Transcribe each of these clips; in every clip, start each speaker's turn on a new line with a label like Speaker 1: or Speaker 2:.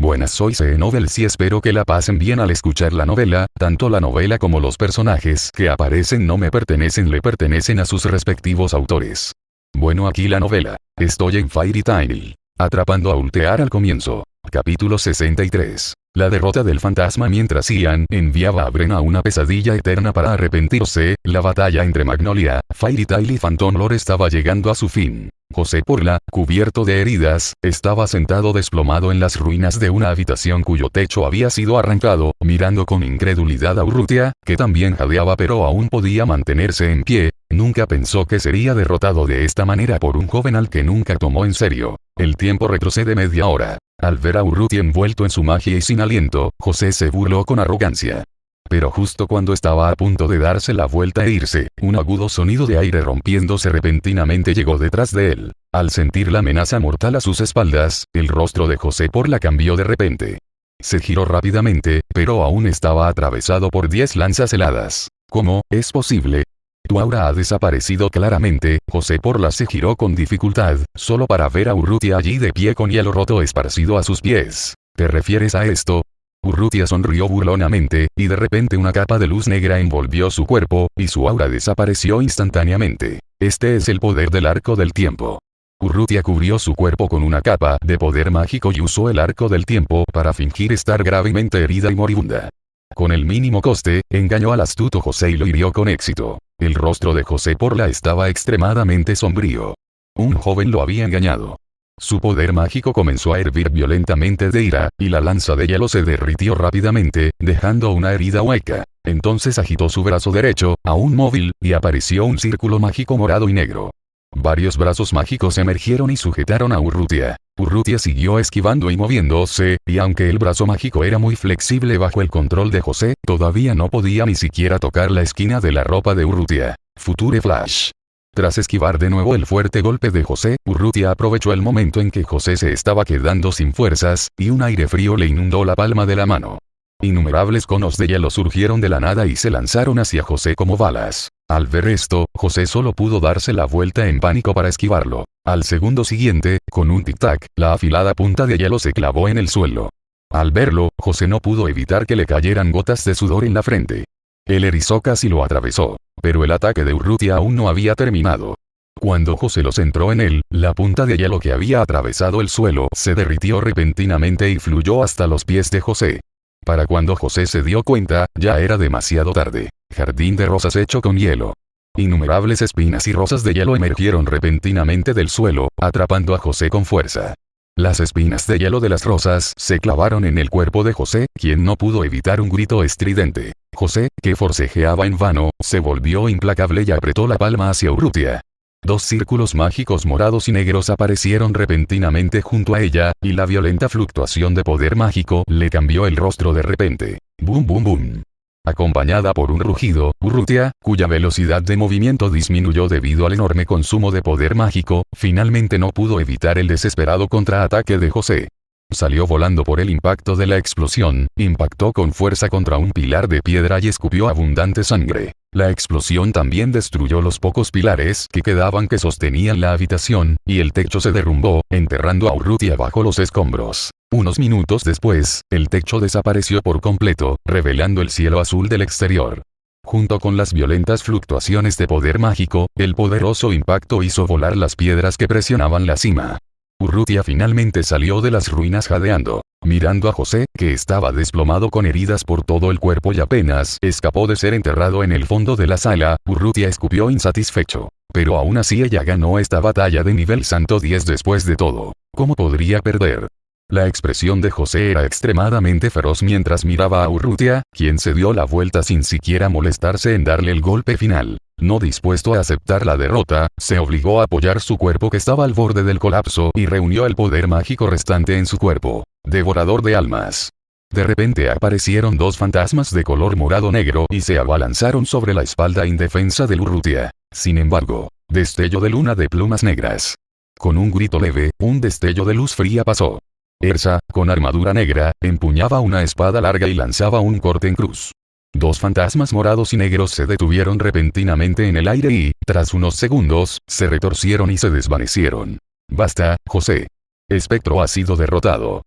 Speaker 1: Buenas, soy Novels y espero que la pasen bien al escuchar la novela. Tanto la novela como los personajes que aparecen no me pertenecen, le pertenecen a sus respectivos autores. Bueno, aquí la novela. Estoy en Fairy Tail. Atrapando a Ultear al comienzo. Capítulo 63. La derrota del fantasma. Mientras Ian enviaba a Bren a una pesadilla eterna para arrepentirse, la batalla entre Magnolia, Fairy Tail y Phantom Lord estaba llegando a su fin. José Porla, cubierto de heridas, estaba sentado desplomado en las ruinas de una habitación cuyo techo había sido arrancado, mirando con incredulidad a Urrutia, que también jadeaba pero aún podía mantenerse en pie. Nunca pensó que sería derrotado de esta manera por un joven al que nunca tomó en serio. El tiempo retrocede media hora. Al ver a Urrutia envuelto en su magia y sin aliento, José se burló con arrogancia. Pero justo cuando estaba a punto de darse la vuelta e irse, un agudo sonido de aire rompiéndose repentinamente llegó detrás de él. Al sentir la amenaza mortal a sus espaldas, el rostro de José Porla cambió de repente. Se giró rápidamente, pero aún estaba atravesado por 10 lanzas heladas. ¿Cómo es posible? Tu aura ha desaparecido claramente. José Porla se giró con dificultad, solo para ver a Urrutia allí de pie con hielo roto esparcido a sus pies. ¿Te refieres a esto? Urrutia sonrió burlonamente, y de repente una capa de luz negra envolvió su cuerpo, y su aura desapareció instantáneamente. Este es el poder del arco del tiempo. Urrutia cubrió su cuerpo con una capa de poder mágico y usó el arco del tiempo para fingir estar gravemente herida y moribunda. Con el mínimo coste, engañó al astuto José y lo hirió con éxito. El rostro de José Porla estaba extremadamente sombrío. Un joven lo había engañado. Su poder mágico comenzó a hervir violentamente de ira, y la lanza de hielo se derritió rápidamente, dejando una herida hueca. Entonces agitó su brazo derecho, aún móvil, y apareció un círculo mágico morado y negro. Varios brazos mágicos emergieron y sujetaron a Urrutia. Urrutia siguió esquivando y moviéndose, y aunque el brazo mágico era muy flexible bajo el control de José, todavía no podía ni siquiera tocar la esquina de la ropa de Urrutia. Future Flash. Tras esquivar de nuevo el fuerte golpe de José, Urrutia aprovechó el momento en que José se estaba quedando sin fuerzas, y un aire frío le inundó la palma de la mano. Innumerables conos de hielo surgieron de la nada y se lanzaron hacia José como balas. Al ver esto, José solo pudo darse la vuelta en pánico para esquivarlo. Al segundo siguiente, con un tic-tac, la afilada punta de hielo se clavó en el suelo. Al verlo, José no pudo evitar que le cayeran gotas de sudor en la frente. El erizó casi lo atravesó. Pero el ataque de Urrutia aún no había terminado. Cuando José lo centró en él, la punta de hielo que había atravesado el suelo se derritió repentinamente y fluyó hasta los pies de José. Para cuando José se dio cuenta, ya era demasiado tarde. Jardín de rosas hecho con hielo. Innumerables espinas y rosas de hielo emergieron repentinamente del suelo, atrapando a José con fuerza. Las espinas de hielo de las rosas se clavaron en el cuerpo de José, quien no pudo evitar un grito estridente. José, que forcejeaba en vano, se volvió implacable y apretó la palma hacia Urrutia. 2 círculos mágicos morados y negros aparecieron repentinamente junto a ella, y la violenta fluctuación de poder mágico le cambió el rostro de repente. ¡Bum bum bum! Acompañada por un rugido, Urrutia, cuya velocidad de movimiento disminuyó debido al enorme consumo de poder mágico, finalmente no pudo evitar el desesperado contraataque de José. Salió volando por el impacto de la explosión, impactó con fuerza contra un pilar de piedra y escupió abundante sangre. La explosión también destruyó los pocos pilares que quedaban que sostenían la habitación, y el techo se derrumbó, enterrando a Urrutia bajo los escombros. Unos minutos después, el techo desapareció por completo, revelando el cielo azul del exterior. Junto con las violentas fluctuaciones de poder mágico, el poderoso impacto hizo volar las piedras que presionaban la cima. Urrutia finalmente salió de las ruinas jadeando. Mirando a José, que estaba desplomado con heridas por todo el cuerpo y apenas escapó de ser enterrado en el fondo de la sala, Urrutia escupió insatisfecho. Pero aún así ella ganó esta batalla de nivel santo 10 después de todo. ¿Cómo podría perder? La expresión de José era extremadamente feroz mientras miraba a Urrutia, quien se dio la vuelta sin siquiera molestarse en darle el golpe final. No dispuesto a aceptar la derrota, se obligó a apoyar su cuerpo que estaba al borde del colapso y reunió el poder mágico restante en su cuerpo. Devorador de almas. De repente aparecieron 2 fantasmas de color morado-negro y se abalanzaron sobre la espalda indefensa de Urrutia. Sin embargo, destello de luna de plumas negras. Con un grito leve, un destello de luz fría pasó. Ersa, con armadura negra, empuñaba una espada larga y lanzaba un corte en cruz. 2 fantasmas morados y negros se detuvieron repentinamente en el aire y, tras unos segundos, se retorcieron y se desvanecieron. Basta, José. Espectro ha sido derrotado.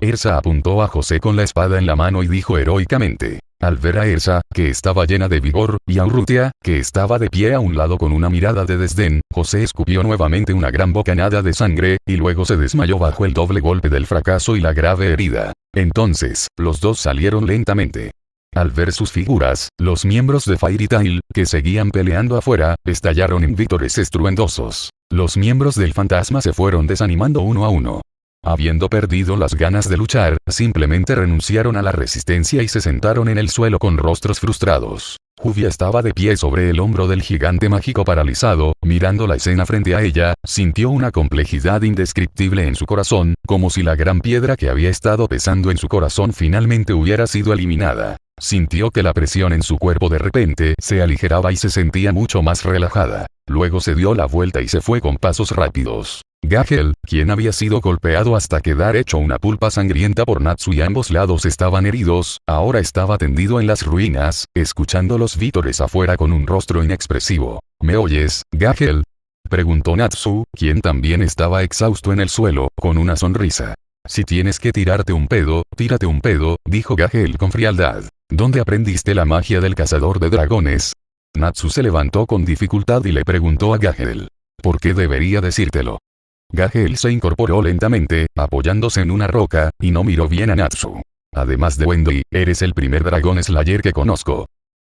Speaker 1: Ersa apuntó a José con la espada en la mano y dijo heroicamente. Al ver a Ersa, que estaba llena de vigor, y a Urrutia, que estaba de pie a un lado con una mirada de desdén, José escupió nuevamente una gran bocanada de sangre, y luego se desmayó bajo el doble golpe del fracaso y la grave herida. Entonces, los dos salieron lentamente. Al ver sus figuras, los miembros de Fairy Tail, que seguían peleando afuera, estallaron en vítores estruendosos. Los miembros del fantasma se fueron desanimando uno a uno. Habiendo perdido las ganas de luchar, simplemente renunciaron a la resistencia y se sentaron en el suelo con rostros frustrados. Juvia estaba de pie sobre el hombro del gigante mágico paralizado, mirando la escena frente a ella, sintió una complejidad indescriptible en su corazón, como si la gran piedra que había estado pesando en su corazón finalmente hubiera sido eliminada. Sintió que la presión en su cuerpo de repente se aligeraba y se sentía mucho más relajada. Luego se dio la vuelta y se fue con pasos rápidos. Gahel, quien había sido golpeado hasta quedar hecho una pulpa sangrienta por Natsu y ambos lados estaban heridos, ahora estaba tendido en las ruinas, escuchando los vítores afuera con un rostro inexpresivo. ¿Me oyes, Gahel?, preguntó Natsu, quien también estaba exhausto en el suelo, con una sonrisa. Si tienes que tirarte un pedo, tírate un pedo, dijo Gahel con frialdad. ¿Dónde aprendiste la magia del cazador de dragones? Natsu se levantó con dificultad y le preguntó a Gahel. ¿Por qué debería decírtelo? Gahel se incorporó lentamente, apoyándose en una roca, y no miró bien a Natsu. Además de Wendy, ¿eres el primer Dragon Slayer que conozco?,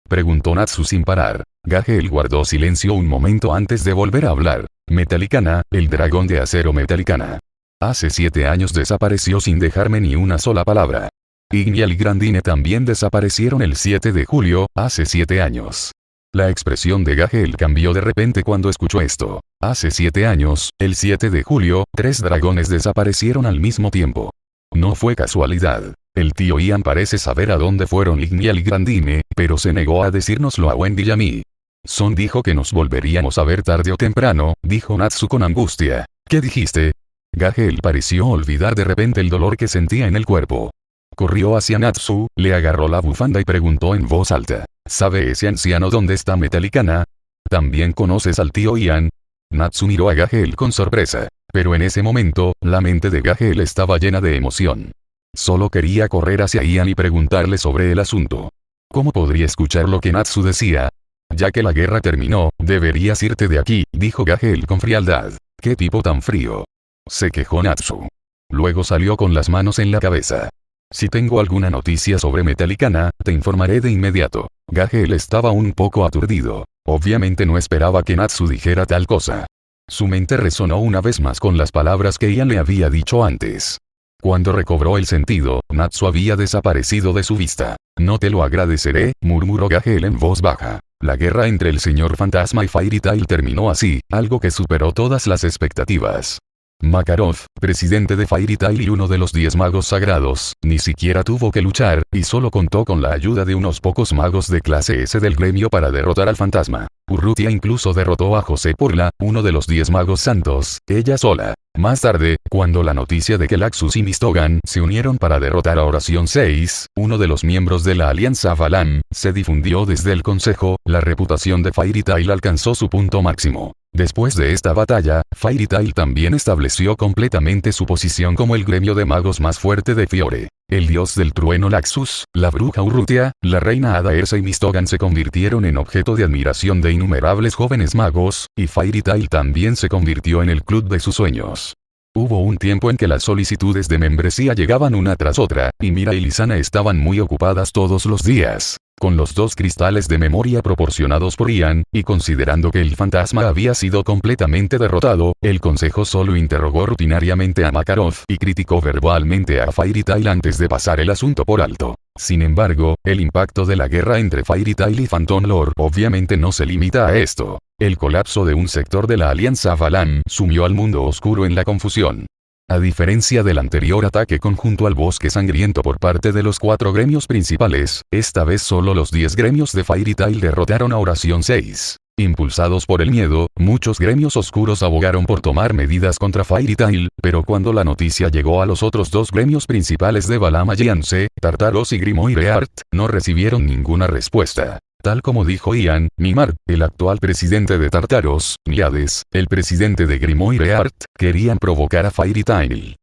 Speaker 1: preguntó Natsu sin parar. Gahel guardó silencio un momento antes de volver a hablar. Metallicana, el dragón de acero Metallicana. Hace 7 años desapareció sin dejarme ni una sola palabra. Ignial y Grandine también desaparecieron el 7 de julio, hace 7 años. La expresión de Gahel cambió de repente cuando escuchó esto. Hace 7 años, el 7 de julio, 3 dragones desaparecieron al mismo tiempo. No fue casualidad. El tío Ian parece saber a dónde fueron Ignial y Grandine, pero se negó a decírnoslo a Wendy y a mí. Son dijo que nos volveríamos a ver tarde o temprano, dijo Natsu con angustia. ¿Qué dijiste? Gahel pareció olvidar de repente el dolor que sentía en el cuerpo. Corrió hacia Natsu, le agarró la bufanda y preguntó en voz alta. ¿Sabe ese anciano dónde está Metallicana? ¿También conoces al tío Ian? Natsu miró a Gahel con sorpresa. Pero en ese momento, la mente de Gahel estaba llena de emoción. Solo quería correr hacia Ian y preguntarle sobre el asunto. ¿Cómo podría escuchar lo que Natsu decía? Ya que la guerra terminó, deberías irte de aquí, dijo Gahel con frialdad. ¿Qué tipo tan frío?, se quejó Natsu. Luego salió con las manos en la cabeza. Si tengo alguna noticia sobre Metallicana, te informaré de inmediato. Gahel estaba un poco aturdido. Obviamente no esperaba que Natsu dijera tal cosa. Su mente resonó una vez más con las palabras que Ian le había dicho antes. Cuando recobró el sentido, Natsu había desaparecido de su vista. No te lo agradeceré, murmuró Gahel en voz baja. La guerra entre el señor Fantasma y Fairy Tail terminó así, algo que superó todas las expectativas. Makarov, presidente de Fairy Tail y uno de los 10 magos sagrados, ni siquiera tuvo que luchar, y solo contó con la ayuda de unos pocos magos de clase S del gremio para derrotar al fantasma. Urrutia incluso derrotó a José Porla, uno de los 10 magos santos, ella sola. Más tarde, cuando la noticia de que Laxus y Mistogan se unieron para derrotar a Oración 6, uno de los miembros de la Alianza Valam, se difundió desde el consejo, la reputación de Fairy Tail alcanzó su punto máximo. Después de esta batalla, Fairy Tail también estableció completamente su posición como el gremio de magos más fuerte de Fiore. El dios del trueno Laxus, la bruja Urrutia, la reina Hada Ersa y Mistogan se convirtieron en objeto de admiración de innumerables jóvenes magos, y Fairy Tail también se convirtió en el club de sus sueños. Hubo un tiempo en que las solicitudes de membresía llegaban una tras otra, y Mira y Lisana estaban muy ocupadas todos los días. Con los 2 cristales de memoria proporcionados por Ian, y considerando que el fantasma había sido completamente derrotado, el consejo solo interrogó rutinariamente a Makarov y criticó verbalmente a Fairy Tail antes de pasar el asunto por alto. Sin embargo, el impacto de la guerra entre Fairy Tail y Phantom Lord obviamente no se limita a esto. El colapso de un sector de la Alianza Valam sumió al mundo oscuro en la confusión. A diferencia del anterior ataque conjunto al bosque sangriento por parte de los 4 gremios principales, esta vez solo los 10 gremios de Fairy Tail derrotaron a Oración 6. Impulsados por el miedo, muchos gremios oscuros abogaron por tomar medidas contra Fairy Tail, pero cuando la noticia llegó a los otros 2 gremios principales de Valam Alliance, Tartaros y Grimoire Art, no recibieron ninguna respuesta. Tal como dijo Ian, ni Mark, el actual presidente de Tartaros, ni Hades, el presidente de Grimoire Art, querían provocar a Fairy Tail.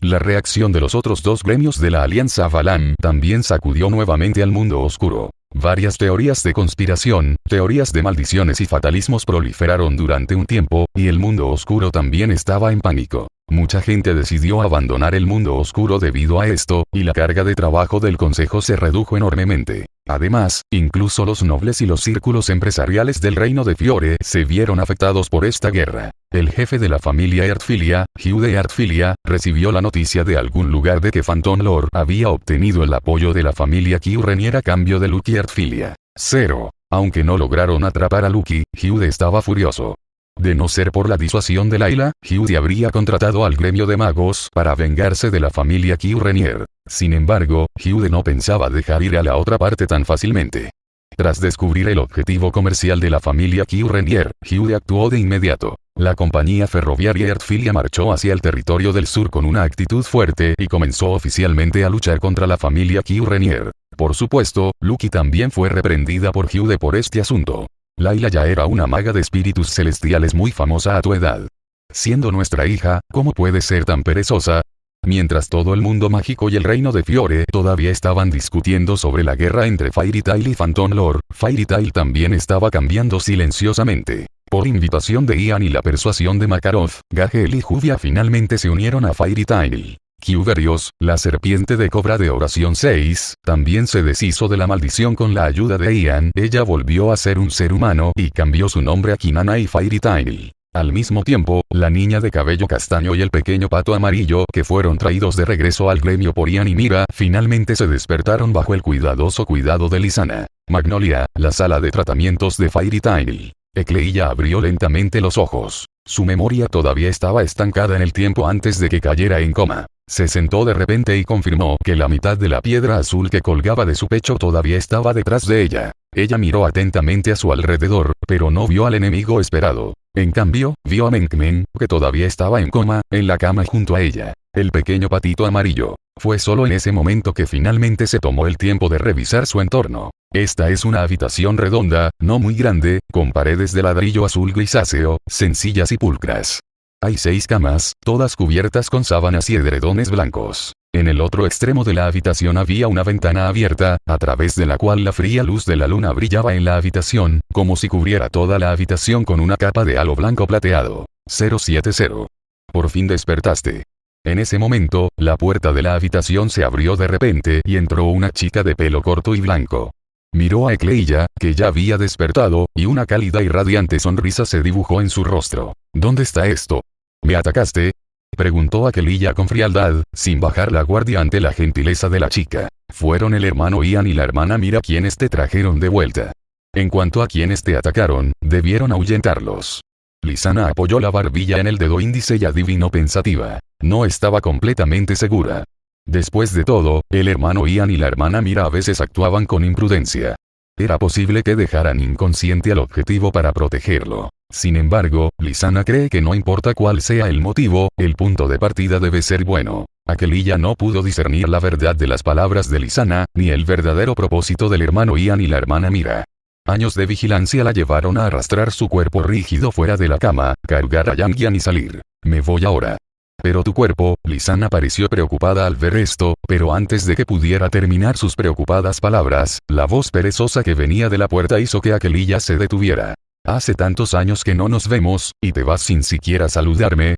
Speaker 1: La reacción de los otros dos gremios de la Alianza Valam también sacudió nuevamente al mundo oscuro. Varias teorías de conspiración, teorías de maldiciones y fatalismos proliferaron durante un tiempo, y el mundo oscuro también estaba en pánico. Mucha gente decidió abandonar el mundo oscuro debido a esto, y la carga de trabajo del consejo se redujo enormemente. Además, incluso los nobles y los círculos empresariales del reino de Fiore se vieron afectados por esta guerra. El jefe de la familia Erdfilia, Hugh de Erdfilia, recibió la noticia de algún lugar de que Phantom Lord había obtenido el apoyo de la familia Q-Renier a cambio de Lucky Erdfilia. 0. Aunque no lograron atrapar a Lucky, Hugh estaba furioso. De no ser por la disuasión de Layla, Hugh habría contratado al gremio de magos para vengarse de la familia Q-Renier. Sin embargo, Hugh no pensaba dejar ir a la otra parte tan fácilmente. Tras descubrir el objetivo comercial de la familia Q-Renier, Hugh actuó de inmediato. La compañía ferroviaria Erdfilia marchó hacia el territorio del sur con una actitud fuerte y comenzó oficialmente a luchar contra la familia Q-Renier. Por supuesto, Lucky también fue reprendida por Hugh por este asunto. Layla ya era una maga de espíritus celestiales muy famosa a tu edad. Siendo nuestra hija, ¿cómo puede ser tan perezosa? Mientras todo el mundo mágico y el reino de Fiore todavía estaban discutiendo sobre la guerra entre Fairy Tail y Phantom Lord, Fairy Tail también estaba cambiando silenciosamente. Por invitación de Ian y la persuasión de Makarov, Gagel y Juvia finalmente se unieron a Fairy Tail. Qverios, la serpiente de cobra de oración 6, también se deshizo de la maldición con la ayuda de Ian. Ella volvió a ser un ser humano y cambió su nombre a Kinana y Fairy Tail. Al mismo tiempo, la niña de cabello castaño y el pequeño pato amarillo que fueron traídos de regreso al gremio por Ian y Mira finalmente se despertaron bajo el cuidadoso cuidado de Lisana. Magnolia, la sala de tratamientos de Fairy Tail. Ecleia abrió lentamente los ojos. Su memoria todavía estaba estancada en el tiempo antes de que cayera en coma. Se sentó de repente y confirmó que la mitad de la piedra azul que colgaba de su pecho todavía estaba detrás de ella. Ella miró atentamente a su alrededor, pero no vio al enemigo esperado. En cambio, vio a Menkmen, que todavía estaba en coma, en la cama junto a ella. El pequeño patito amarillo. Fue solo en ese momento que finalmente se tomó el tiempo de revisar su entorno. Esta es una habitación redonda, no muy grande, con paredes de ladrillo azul grisáceo, sencillas y pulcras. Hay 6 camas, todas cubiertas con sábanas y edredones blancos. En el otro extremo de la habitación había una ventana abierta, a través de la cual la fría luz de la luna brillaba en la habitación, como si cubriera toda la habitación con una capa de halo blanco plateado. 070. Por fin despertaste. En ese momento, la puerta de la habitación se abrió de repente y entró una chica de pelo corto y blanco. Miró a Ecleia, que ya había despertado, y una cálida y radiante sonrisa se dibujó en su rostro. ¿Dónde está esto? ¿Me atacaste? Preguntó Ecleia con frialdad, sin bajar la guardia ante la gentileza de la chica. Fueron el hermano Ian y la hermana Mira quienes te trajeron de vuelta. En cuanto a quienes te atacaron, debieron ahuyentarlos. Lisana apoyó la barbilla en el dedo índice y adivinó pensativa. No estaba completamente segura. Después de todo, el hermano Ian y la hermana Mira a veces actuaban con imprudencia. Era posible que dejaran inconsciente al objetivo para protegerlo. Sin embargo, Lisana cree que no importa cuál sea el motivo, el punto de partida debe ser bueno. Ecleia no pudo discernir la verdad de las palabras de Lisana, ni el verdadero propósito del hermano Ian y la hermana Mira. Años de vigilancia la llevaron a arrastrar su cuerpo rígido fuera de la cama, cargar a Yangian y salir. Me voy ahora. Pero tu cuerpo, Lisana pareció preocupada al ver esto, pero antes de que pudiera terminar sus preocupadas palabras, la voz perezosa que venía de la puerta hizo que Ecleia se detuviera. Hace tantos años que no nos vemos, y te vas sin siquiera saludarme.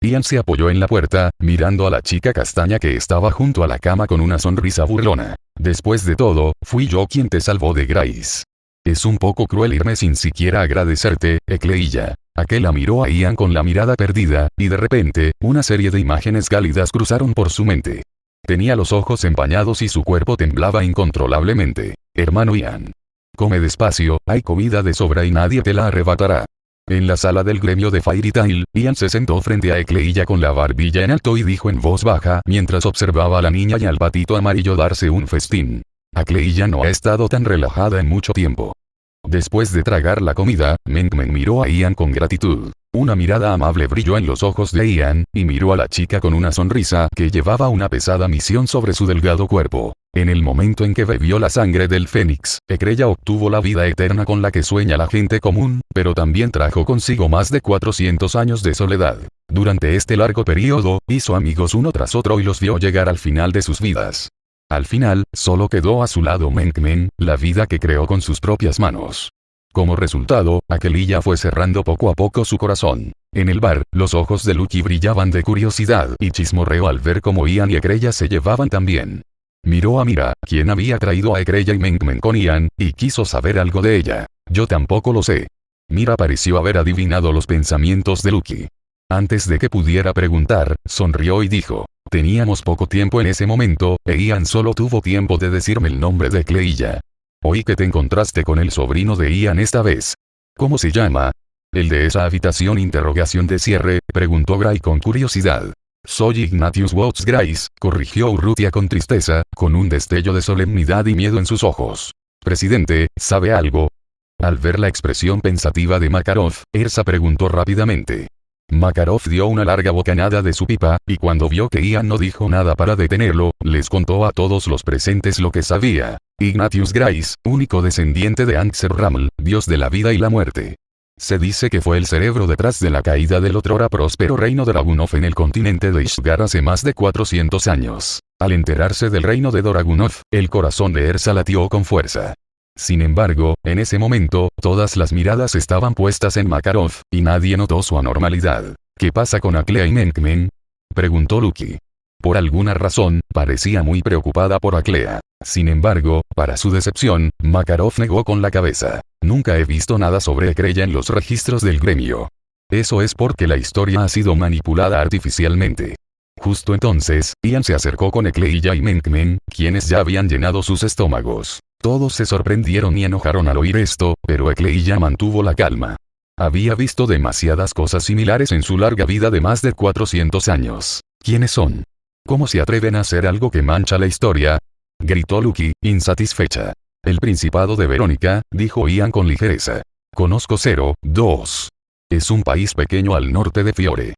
Speaker 1: Ian se apoyó en la puerta, mirando a la chica castaña que estaba junto a la cama con una sonrisa burlona. Después de todo, fui yo quien te salvó de Grace. Es un poco cruel irme sin siquiera agradecerte, Ecleia. Aquella miró a Ian con la mirada perdida, y de repente, una serie de imágenes cálidas cruzaron por su mente. Tenía los ojos empañados y su cuerpo temblaba incontrolablemente. Hermano Ian. Come despacio, hay comida de sobra y nadie te la arrebatará. En la sala del gremio de Fairy Tail, Ian se sentó frente a Ecleia con la barbilla en alto y dijo en voz baja mientras observaba a la niña y al patito amarillo darse un festín. Ecleia no ha estado tan relajada en mucho tiempo. Después de tragar la comida, Menkmen miró a Ian con gratitud. Una mirada amable brilló en los ojos de Ian, y miró a la chica con una sonrisa que llevaba una pesada misión sobre su delgado cuerpo. En el momento en que bebió la sangre del Fénix, Ekrella obtuvo la vida eterna con la que sueña la gente común, pero también trajo consigo más de 400 años de soledad. Durante este largo periodo, hizo amigos uno tras otro y los vio llegar al final de sus vidas. Al final, solo quedó a su lado Menkmen, la vida que creó con sus propias manos. Como resultado, Akelilla fue cerrando poco a poco su corazón. En el bar, los ojos de Lucky brillaban de curiosidad y chismorreo al ver cómo Ian y Ekrella se llevaban tan bien. Miró a Mira, quien había traído a Ekrella y Menkmen con Ian, y quiso saber algo de ella. Yo tampoco lo sé. Mira pareció haber adivinado los pensamientos de Lucky. Antes de que pudiera preguntar, sonrió y dijo: teníamos poco tiempo en ese momento, e Ian solo tuvo tiempo de decirme el nombre de Cleilla. Oí que te encontraste con el sobrino de Ian esta vez. ¿Cómo se llama? ¿El de esa habitación? Interrogación de cierre, preguntó Gray con curiosidad. Soy Ignatius Watts Grace, corrigió Urrutia con tristeza, con un destello de solemnidad y miedo en sus ojos. Presidente, ¿sabe algo? Al ver la expresión pensativa de Makarov, Ersa preguntó rápidamente. Makarov dio una larga bocanada de su pipa, y cuando vio que Ian no dijo nada para detenerlo, les contó a todos los presentes lo que sabía. Ignatius Grace, único descendiente de Anxer-Raml, dios de la vida y la muerte. Se dice que fue el cerebro detrás de la caída del otrora próspero reino de Dragunov en el continente de Ishgar hace más de 400 años. Al enterarse del reino de Dragunov, el corazón de Ersa latió con fuerza. Sin embargo, en ese momento, todas las miradas estaban puestas en Makarov, y nadie notó su anormalidad. ¿Qué pasa con Aklea y Menkmen? Preguntó Lucky. Por alguna razón, parecía muy preocupada por Aklea. Sin embargo, para su decepción, Makarov negó con la cabeza. Nunca he visto nada sobre Ekrella en los registros del gremio. Eso es porque la historia ha sido manipulada artificialmente. Justo entonces, Ian se acercó con Cleilla y Menkmen, quienes ya habían llenado sus estómagos. Todos se sorprendieron y enojaron al oír esto, pero Cleilla mantuvo la calma. Había visto demasiadas cosas similares en su larga vida de más de 400 años. ¿Quiénes son? ¿Cómo se atreven a hacer algo que mancha la historia? Gritó Lucky, insatisfecha. El Principado de Verónica, dijo Ian con ligereza. Conozco 02. Es un país pequeño al norte de Fiore.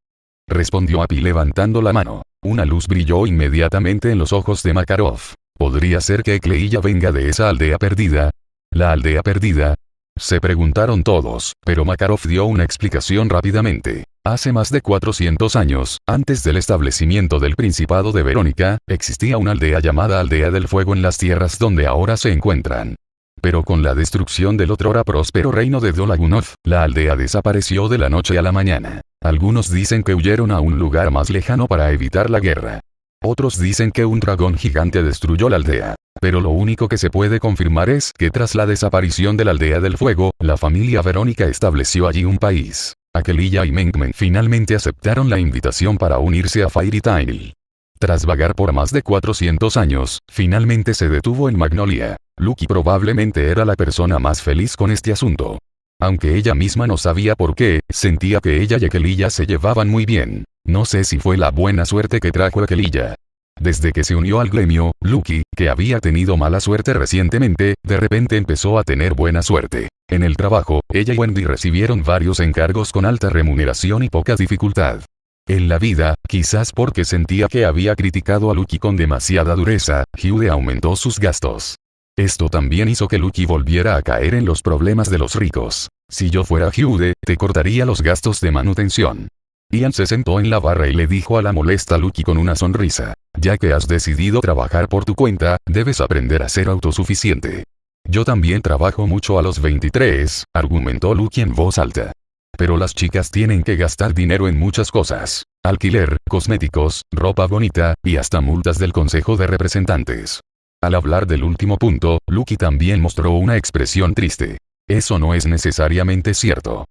Speaker 1: Respondió Api levantando la mano. Una luz brilló inmediatamente en los ojos de Makarov. ¿Podría ser que Cleilla venga de esa aldea perdida? ¿La aldea perdida? Se preguntaron todos, pero Makarov dio una explicación rápidamente. Hace más de 400 años, antes del establecimiento del Principado de Verónica, existía una aldea llamada Aldea del Fuego en las tierras donde ahora se encuentran. Pero con la destrucción del otrora próspero reino de Dolagunov, la aldea desapareció de la noche a la mañana. Algunos dicen que huyeron a un lugar más lejano para evitar la guerra. Otros dicen que un dragón gigante destruyó la aldea. Pero lo único que se puede confirmar es que tras la desaparición de la Aldea del Fuego, la familia Verónica estableció allí un país. Cleilla y Menkmen finalmente aceptaron la invitación para unirse a Fairy Tail. Tras vagar por más de 400 años, finalmente se detuvo en Magnolia. Lucky probablemente era la persona más feliz con este asunto. Aunque ella misma no sabía por qué, sentía que ella y Cleilla se llevaban muy bien. No sé si fue la buena suerte que trajo a Cleilla. Desde que se unió al gremio, Lucky, que había tenido mala suerte recientemente, de repente empezó a tener buena suerte. En el trabajo, ella y Wendy recibieron varios encargos con alta remuneración y poca dificultad. En la vida, quizás porque sentía que había criticado a Lucky con demasiada dureza, Hyude aumentó sus gastos. Esto también hizo que Lucky volviera a caer en los problemas de los ricos. Si yo fuera Hyude, te cortaría los gastos de manutención. Ian se sentó en la barra y le dijo a la molesta Lucky con una sonrisa. Ya que has decidido trabajar por tu cuenta, debes aprender a ser autosuficiente. Yo también trabajo mucho a los 23, argumentó Lucky en voz alta. Pero las chicas tienen que gastar dinero en muchas cosas. Alquiler, cosméticos, ropa bonita, y hasta multas del Consejo de Representantes. Al hablar del último punto, Lucky también mostró una expresión triste. Eso no es necesariamente cierto.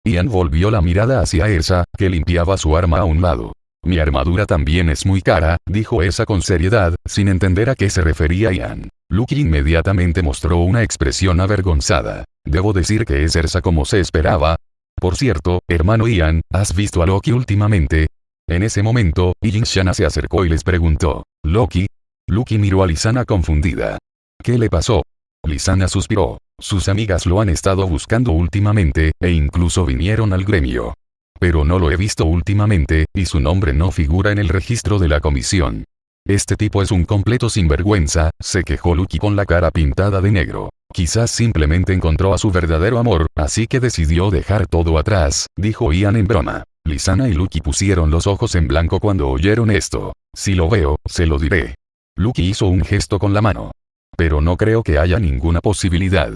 Speaker 1: Ian volvió la mirada hacia Ersa, que limpiaba su arma a un lado. Mi armadura también es muy cara, dijo Ersa con seriedad, sin entender a qué se refería Ian. Lucky inmediatamente mostró una expresión avergonzada. Debo decir que es Ersa como se esperaba. Por cierto, hermano Ian, ¿has visto a Loki últimamente? En ese momento, Shanna se acercó y les preguntó. ¿Loki? Lucky miró a Lisana confundida. ¿Qué le pasó? Lisana suspiró. Sus amigas lo han estado buscando últimamente, e incluso vinieron al gremio. Pero no lo he visto últimamente, y su nombre no figura en el registro de la comisión. Este tipo es un completo sinvergüenza, se quejó Lucky con la cara pintada de negro. Quizás simplemente encontró a su verdadero amor, así que decidió dejar todo atrás, dijo Ian en broma. Lisanna y Lucky pusieron los ojos en blanco cuando oyeron esto. Si lo veo, se lo diré. Lucky hizo un gesto con la mano. Pero no creo que haya ninguna posibilidad.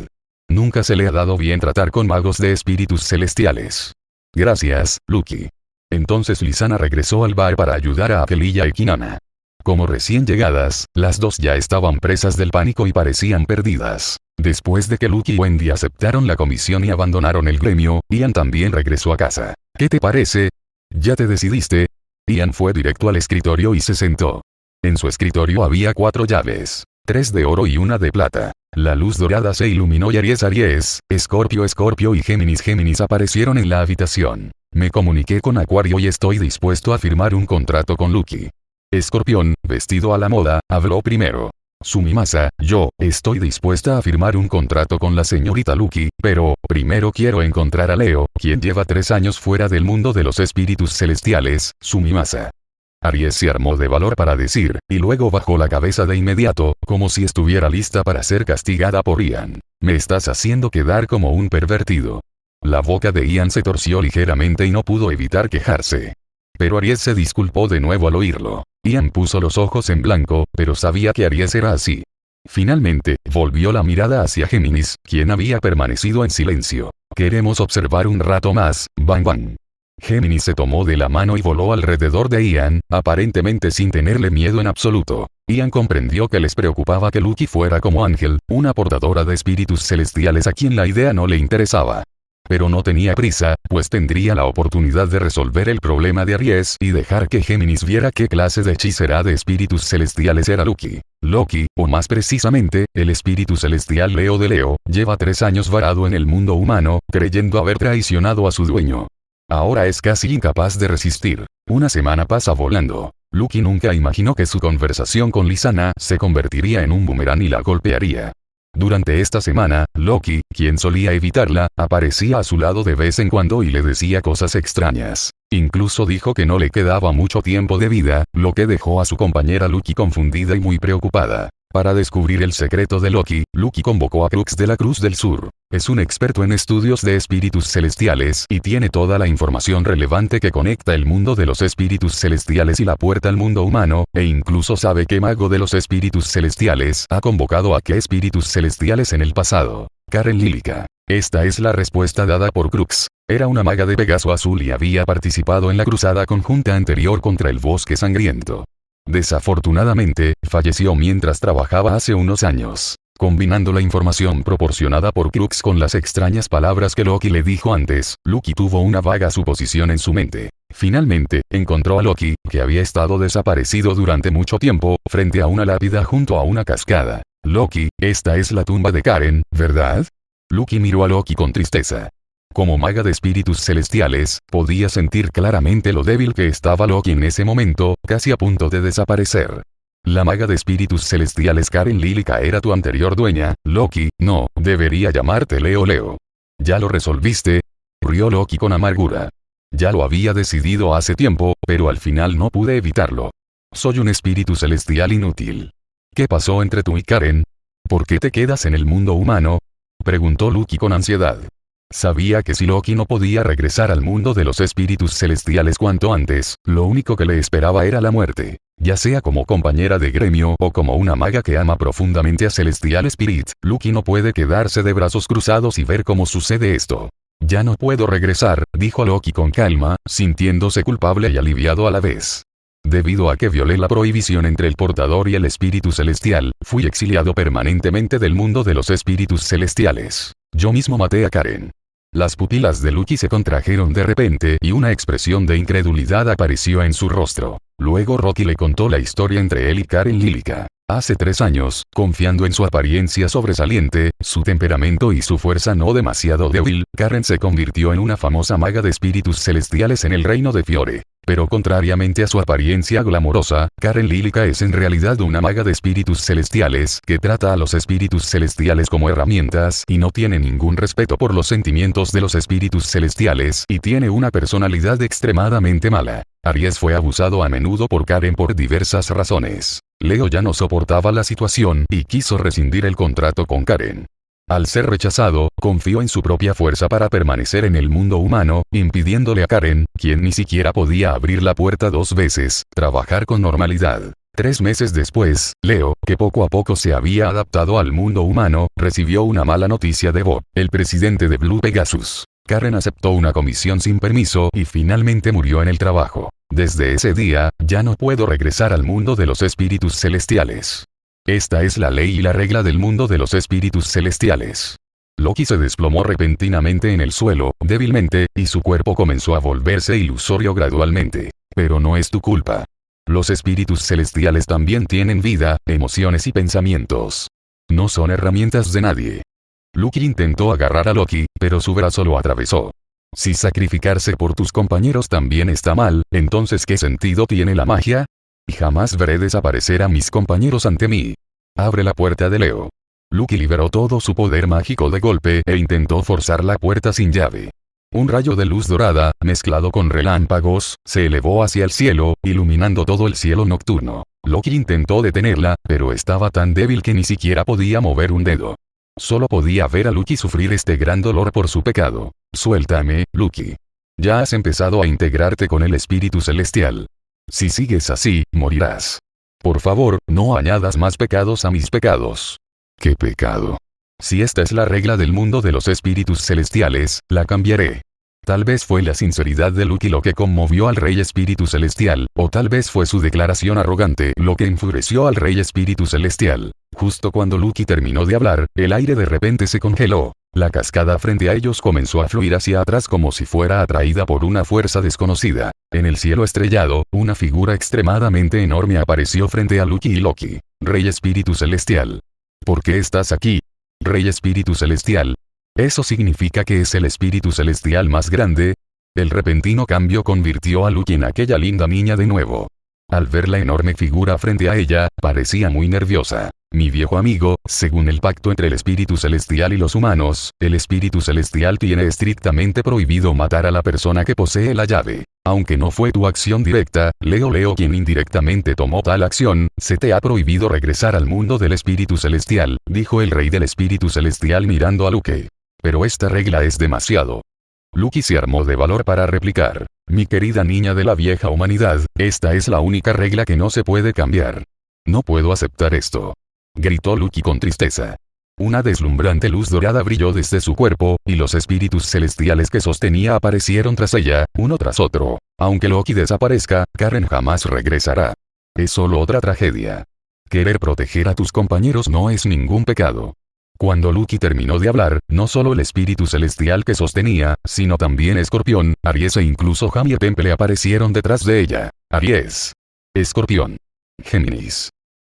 Speaker 1: Nunca se le ha dado bien tratar con magos de espíritus celestiales. Gracias, Lucky. Entonces Lisanna regresó al bar para ayudar a Akelia y Kinana. Como recién llegadas, las dos ya estaban presas del pánico y parecían perdidas. Después de que Lucky y Wendy aceptaron la comisión y abandonaron el gremio, Ian también regresó a casa. ¿Qué te parece? ¿Ya te decidiste? Ian fue directo al escritorio y se sentó. En su escritorio había 4 llaves, 3 de oro y 1 de plata. La luz dorada se iluminó y Aries, Escorpio y Géminis aparecieron en la habitación. Me comuniqué con Acuario y estoy dispuesto a firmar un contrato con Lucky. Escorpión, vestido a la moda, habló primero. Sumimasa, yo, estoy dispuesta a firmar un contrato con la señorita Lucky, pero, primero quiero encontrar a Leo, quien lleva 3 años fuera del mundo de los espíritus celestiales, Sumimasa. Aries se armó de valor para decir, y luego bajó la cabeza de inmediato, como si estuviera lista para ser castigada por Ian. Me estás haciendo quedar como un pervertido. La boca de Ian se torció ligeramente y no pudo evitar quejarse. Pero Aries se disculpó de nuevo al oírlo. Ian puso los ojos en blanco, pero sabía que Aries era así. Finalmente, volvió la mirada hacia Géminis, quien había permanecido en silencio. Queremos observar un rato más, Bang Bang. Géminis se tomó de la mano y voló alrededor de Ian, aparentemente sin tenerle miedo en absoluto. Ian comprendió que les preocupaba que Lucky fuera como Ángel, una portadora de espíritus celestiales a quien la idea no le interesaba. Pero no tenía prisa, pues tendría la oportunidad de resolver el problema de Aries y dejar que Géminis viera qué clase de hechicera de espíritus celestiales era Lucky. Loki, o más precisamente, el espíritu celestial Leo de Leo, lleva 3 años varado en el mundo humano, creyendo haber traicionado a su dueño. Ahora es casi incapaz de resistir. Una semana pasa volando. Lucky nunca imaginó que su conversación con Lisanna se convertiría en un boomerang y la golpearía. Durante esta semana, Loki, quien solía evitarla, aparecía a su lado de vez en cuando y le decía cosas extrañas. Incluso dijo que no le quedaba mucho tiempo de vida, lo que dejó a su compañera Lucky confundida y muy preocupada. Para descubrir el secreto de Loki, Lucky convocó a Crux de la Cruz del Sur. Es un experto en estudios de espíritus celestiales y tiene toda la información relevante que conecta el mundo de los espíritus celestiales y la puerta al mundo humano, e incluso sabe qué mago de los espíritus celestiales ha convocado a qué espíritus celestiales en el pasado. Karen Lilica. Esta es la respuesta dada por Crux. Era una maga de Pegaso Azul y había participado en la cruzada conjunta anterior contra el Bosque Sangriento. Desafortunadamente, falleció mientras trabajaba hace unos años. Combinando la información proporcionada por Crux con las extrañas palabras que Loki le dijo antes, Lucky tuvo una vaga suposición en su mente. Finalmente, encontró a Loki, que había estado desaparecido durante mucho tiempo, frente a una lápida junto a una cascada. Loki, esta es la tumba de Karen, ¿verdad? Lucky miró a Loki con tristeza. Como maga de espíritus celestiales, podía sentir claramente lo débil que estaba Loki en ese momento, casi a punto de desaparecer. La maga de espíritus celestiales Karen Lilica era tu anterior dueña, Loki, no, debería llamarte Leo. ¿Ya lo resolviste? Rió Loki con amargura. Ya lo había decidido hace tiempo, pero al final no pude evitarlo. Soy un espíritu celestial inútil. ¿Qué pasó entre tú y Karen? ¿Por qué te quedas en el mundo humano? Preguntó Lucky con ansiedad. Sabía que si Loki no podía regresar al mundo de los espíritus celestiales cuanto antes, lo único que le esperaba era la muerte. Ya sea como compañera de gremio o como una maga que ama profundamente a Celestial Spirit, Lucky no puede quedarse de brazos cruzados y ver cómo sucede esto. Ya no puedo regresar, dijo Loki con calma, sintiéndose culpable y aliviado a la vez. Debido a que violé la prohibición entre el portador y el espíritu celestial, fui exiliado permanentemente del mundo de los espíritus celestiales. Yo mismo maté a Karen. Las pupilas de Lucky se contrajeron de repente y una expresión de incredulidad apareció en su rostro. Luego Rocky le contó la historia entre él y Karen Lilica. Hace 3 años, confiando en su apariencia sobresaliente, su temperamento y su fuerza no demasiado débil, Karen se convirtió en una famosa maga de espíritus celestiales en el reino de Fiore. Pero contrariamente a su apariencia glamorosa, Karen Lilica es en realidad una maga de espíritus celestiales que trata a los espíritus celestiales como herramientas y no tiene ningún respeto por los sentimientos de los espíritus celestiales y tiene una personalidad extremadamente mala. Aries fue abusado a menudo por Karen por diversas razones. Leo ya no soportaba la situación y quiso rescindir el contrato con Karen. Al ser rechazado, confió en su propia fuerza para permanecer en el mundo humano, impidiéndole a Karen, quien ni siquiera podía abrir la puerta 2 veces, trabajar con normalidad. 3 meses después, Leo, que poco a poco se había adaptado al mundo humano, recibió una mala noticia de Bob, el presidente de Blue Pegasus. Karen aceptó una comisión sin permiso y finalmente murió en el trabajo. Desde ese día, ya no puedo regresar al mundo de los espíritus celestiales. Esta es la ley y la regla del mundo de los espíritus celestiales. Loki se desplomó repentinamente en el suelo, débilmente, y su cuerpo comenzó a volverse ilusorio gradualmente. Pero no es tu culpa. Los espíritus celestiales también tienen vida, emociones y pensamientos. No son herramientas de nadie. Loki intentó agarrar a Loki, pero su brazo lo atravesó. Si sacrificarse por tus compañeros también está mal, entonces ¿qué sentido tiene la magia? Y jamás veré desaparecer a mis compañeros ante mí. Abre la puerta de Leo. Loki liberó todo su poder mágico de golpe e intentó forzar la puerta sin llave. Un rayo de luz dorada, mezclado con relámpagos, se elevó hacia el cielo, iluminando todo el cielo nocturno. Loki intentó detenerla, pero estaba tan débil que ni siquiera podía mover un dedo. Solo podía ver a Loki sufrir este gran dolor por su pecado. Suéltame, Loki. Ya has empezado a integrarte con el espíritu celestial. Si sigues así, morirás. Por favor, no añadas más pecados a mis pecados. ¿Qué pecado? Si esta es la regla del mundo de los espíritus celestiales, la cambiaré. Tal vez fue la sinceridad de Loki lo que conmovió al rey espíritu celestial, o tal vez fue su declaración arrogante lo que enfureció al rey espíritu celestial. Justo cuando Loki terminó de hablar, el aire de repente se congeló. La cascada frente a ellos comenzó a fluir hacia atrás como si fuera atraída por una fuerza desconocida. En el cielo estrellado, una figura extremadamente enorme apareció frente a Loki y Loki. Rey espíritu celestial. ¿Por qué estás aquí? Rey espíritu celestial. ¿Eso significa que es el espíritu celestial más grande? El repentino cambio convirtió a Loki en aquella linda niña de nuevo. Al ver la enorme figura frente a ella, parecía muy nerviosa. Mi viejo amigo, según el pacto entre el espíritu celestial y los humanos, el espíritu celestial tiene estrictamente prohibido matar a la persona que posee la llave. Aunque no fue tu acción directa, Leo quien indirectamente tomó tal acción, se te ha prohibido regresar al mundo del espíritu celestial, dijo el rey del espíritu celestial mirando a Loki. Pero esta regla es demasiado. Loki se armó de valor para replicar. Mi querida niña de la vieja humanidad, esta es la única regla que no se puede cambiar. No puedo aceptar esto. Gritó Loki con tristeza. Una deslumbrante luz dorada brilló desde su cuerpo, y los espíritus celestiales que sostenía aparecieron tras ella, uno tras otro. Aunque Loki desaparezca, Karen jamás regresará. Es solo otra tragedia. Querer proteger a tus compañeros no es ningún pecado. Cuando Loki terminó de hablar, no solo el espíritu celestial que sostenía, sino también Escorpión, Aries e incluso Jamie Temple aparecieron detrás de ella. Aries. Escorpión. Géminis.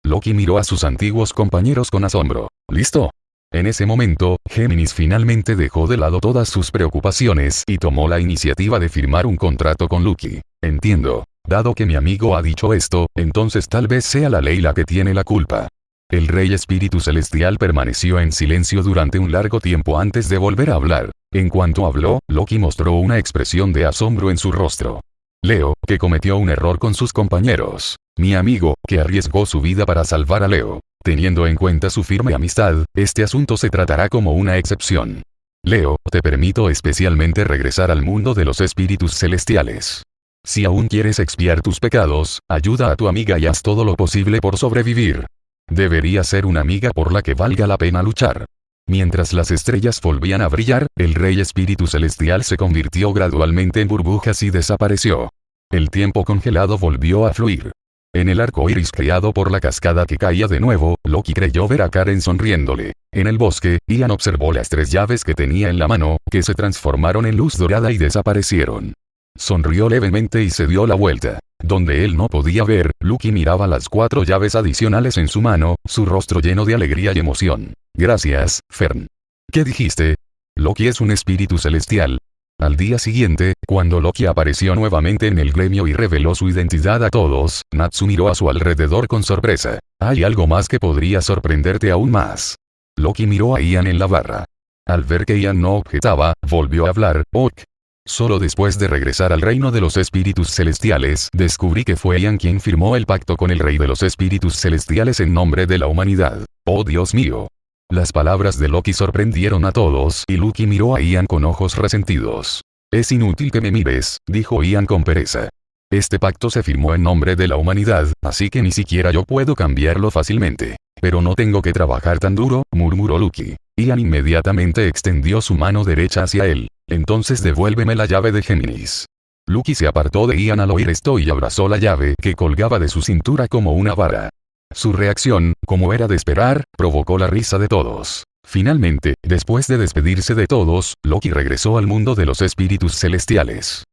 Speaker 1: Loki miró a sus antiguos compañeros con asombro. ¿Listo? En ese momento, Géminis finalmente dejó de lado todas sus preocupaciones y tomó la iniciativa de firmar un contrato con Loki. Entiendo. Dado que mi amigo ha dicho esto, entonces tal vez sea la ley la que tiene la culpa. El rey espíritu celestial permaneció en silencio durante un largo tiempo antes de volver a hablar. En cuanto habló, Loki mostró una expresión de asombro en su rostro. Leo, que cometió un error con sus compañeros. Mi amigo, que arriesgó su vida para salvar a Leo. Teniendo en cuenta su firme amistad, este asunto se tratará como una excepción. Leo, te permito especialmente regresar al mundo de los espíritus celestiales. Si aún quieres expiar tus pecados, ayuda a tu amiga y haz todo lo posible por sobrevivir. Debería ser una amiga por la que valga la pena luchar. Mientras las estrellas volvían a brillar, el rey espíritu celestial se convirtió gradualmente en burbujas y desapareció. El tiempo congelado volvió a fluir. En el arco iris creado por la cascada que caía de nuevo, Loki creyó ver a Karen sonriéndole. En el bosque, Ian observó las 3 llaves que tenía en la mano, que se transformaron en luz dorada y desaparecieron. Sonrió levemente y se dio la vuelta. Donde él no podía ver, Loki miraba las 4 llaves adicionales en su mano, su rostro lleno de alegría y emoción. Gracias, Fern. ¿Qué dijiste? Loki es un espíritu celestial. Al día siguiente, cuando Loki apareció nuevamente en el gremio y reveló su identidad a todos, Natsu miró a su alrededor con sorpresa. Hay algo más que podría sorprenderte aún más. Loki miró a Ian en la barra. Al ver que Ian no objetaba, volvió a hablar. Ok. Solo después de regresar al reino de los espíritus celestiales, descubrí que fue Ian quien firmó el pacto con el rey de los espíritus celestiales en nombre de la humanidad. ¡Oh Dios mío! Las palabras de Loki sorprendieron a todos y Loki miró a Ian con ojos resentidos. Es inútil que me mires, dijo Ian con pereza. Este pacto se firmó en nombre de la humanidad, así que ni siquiera yo puedo cambiarlo fácilmente. Pero no tengo que trabajar tan duro, murmuró Loki. Ian inmediatamente extendió su mano derecha hacia él. Entonces devuélveme la llave de Géminis. Loki se apartó de Ian al oír esto y abrazó la llave que colgaba de su cintura como una vara. Su reacción, como era de esperar, provocó la risa de todos. Finalmente, después de despedirse de todos, Loki regresó al mundo de los espíritus celestiales.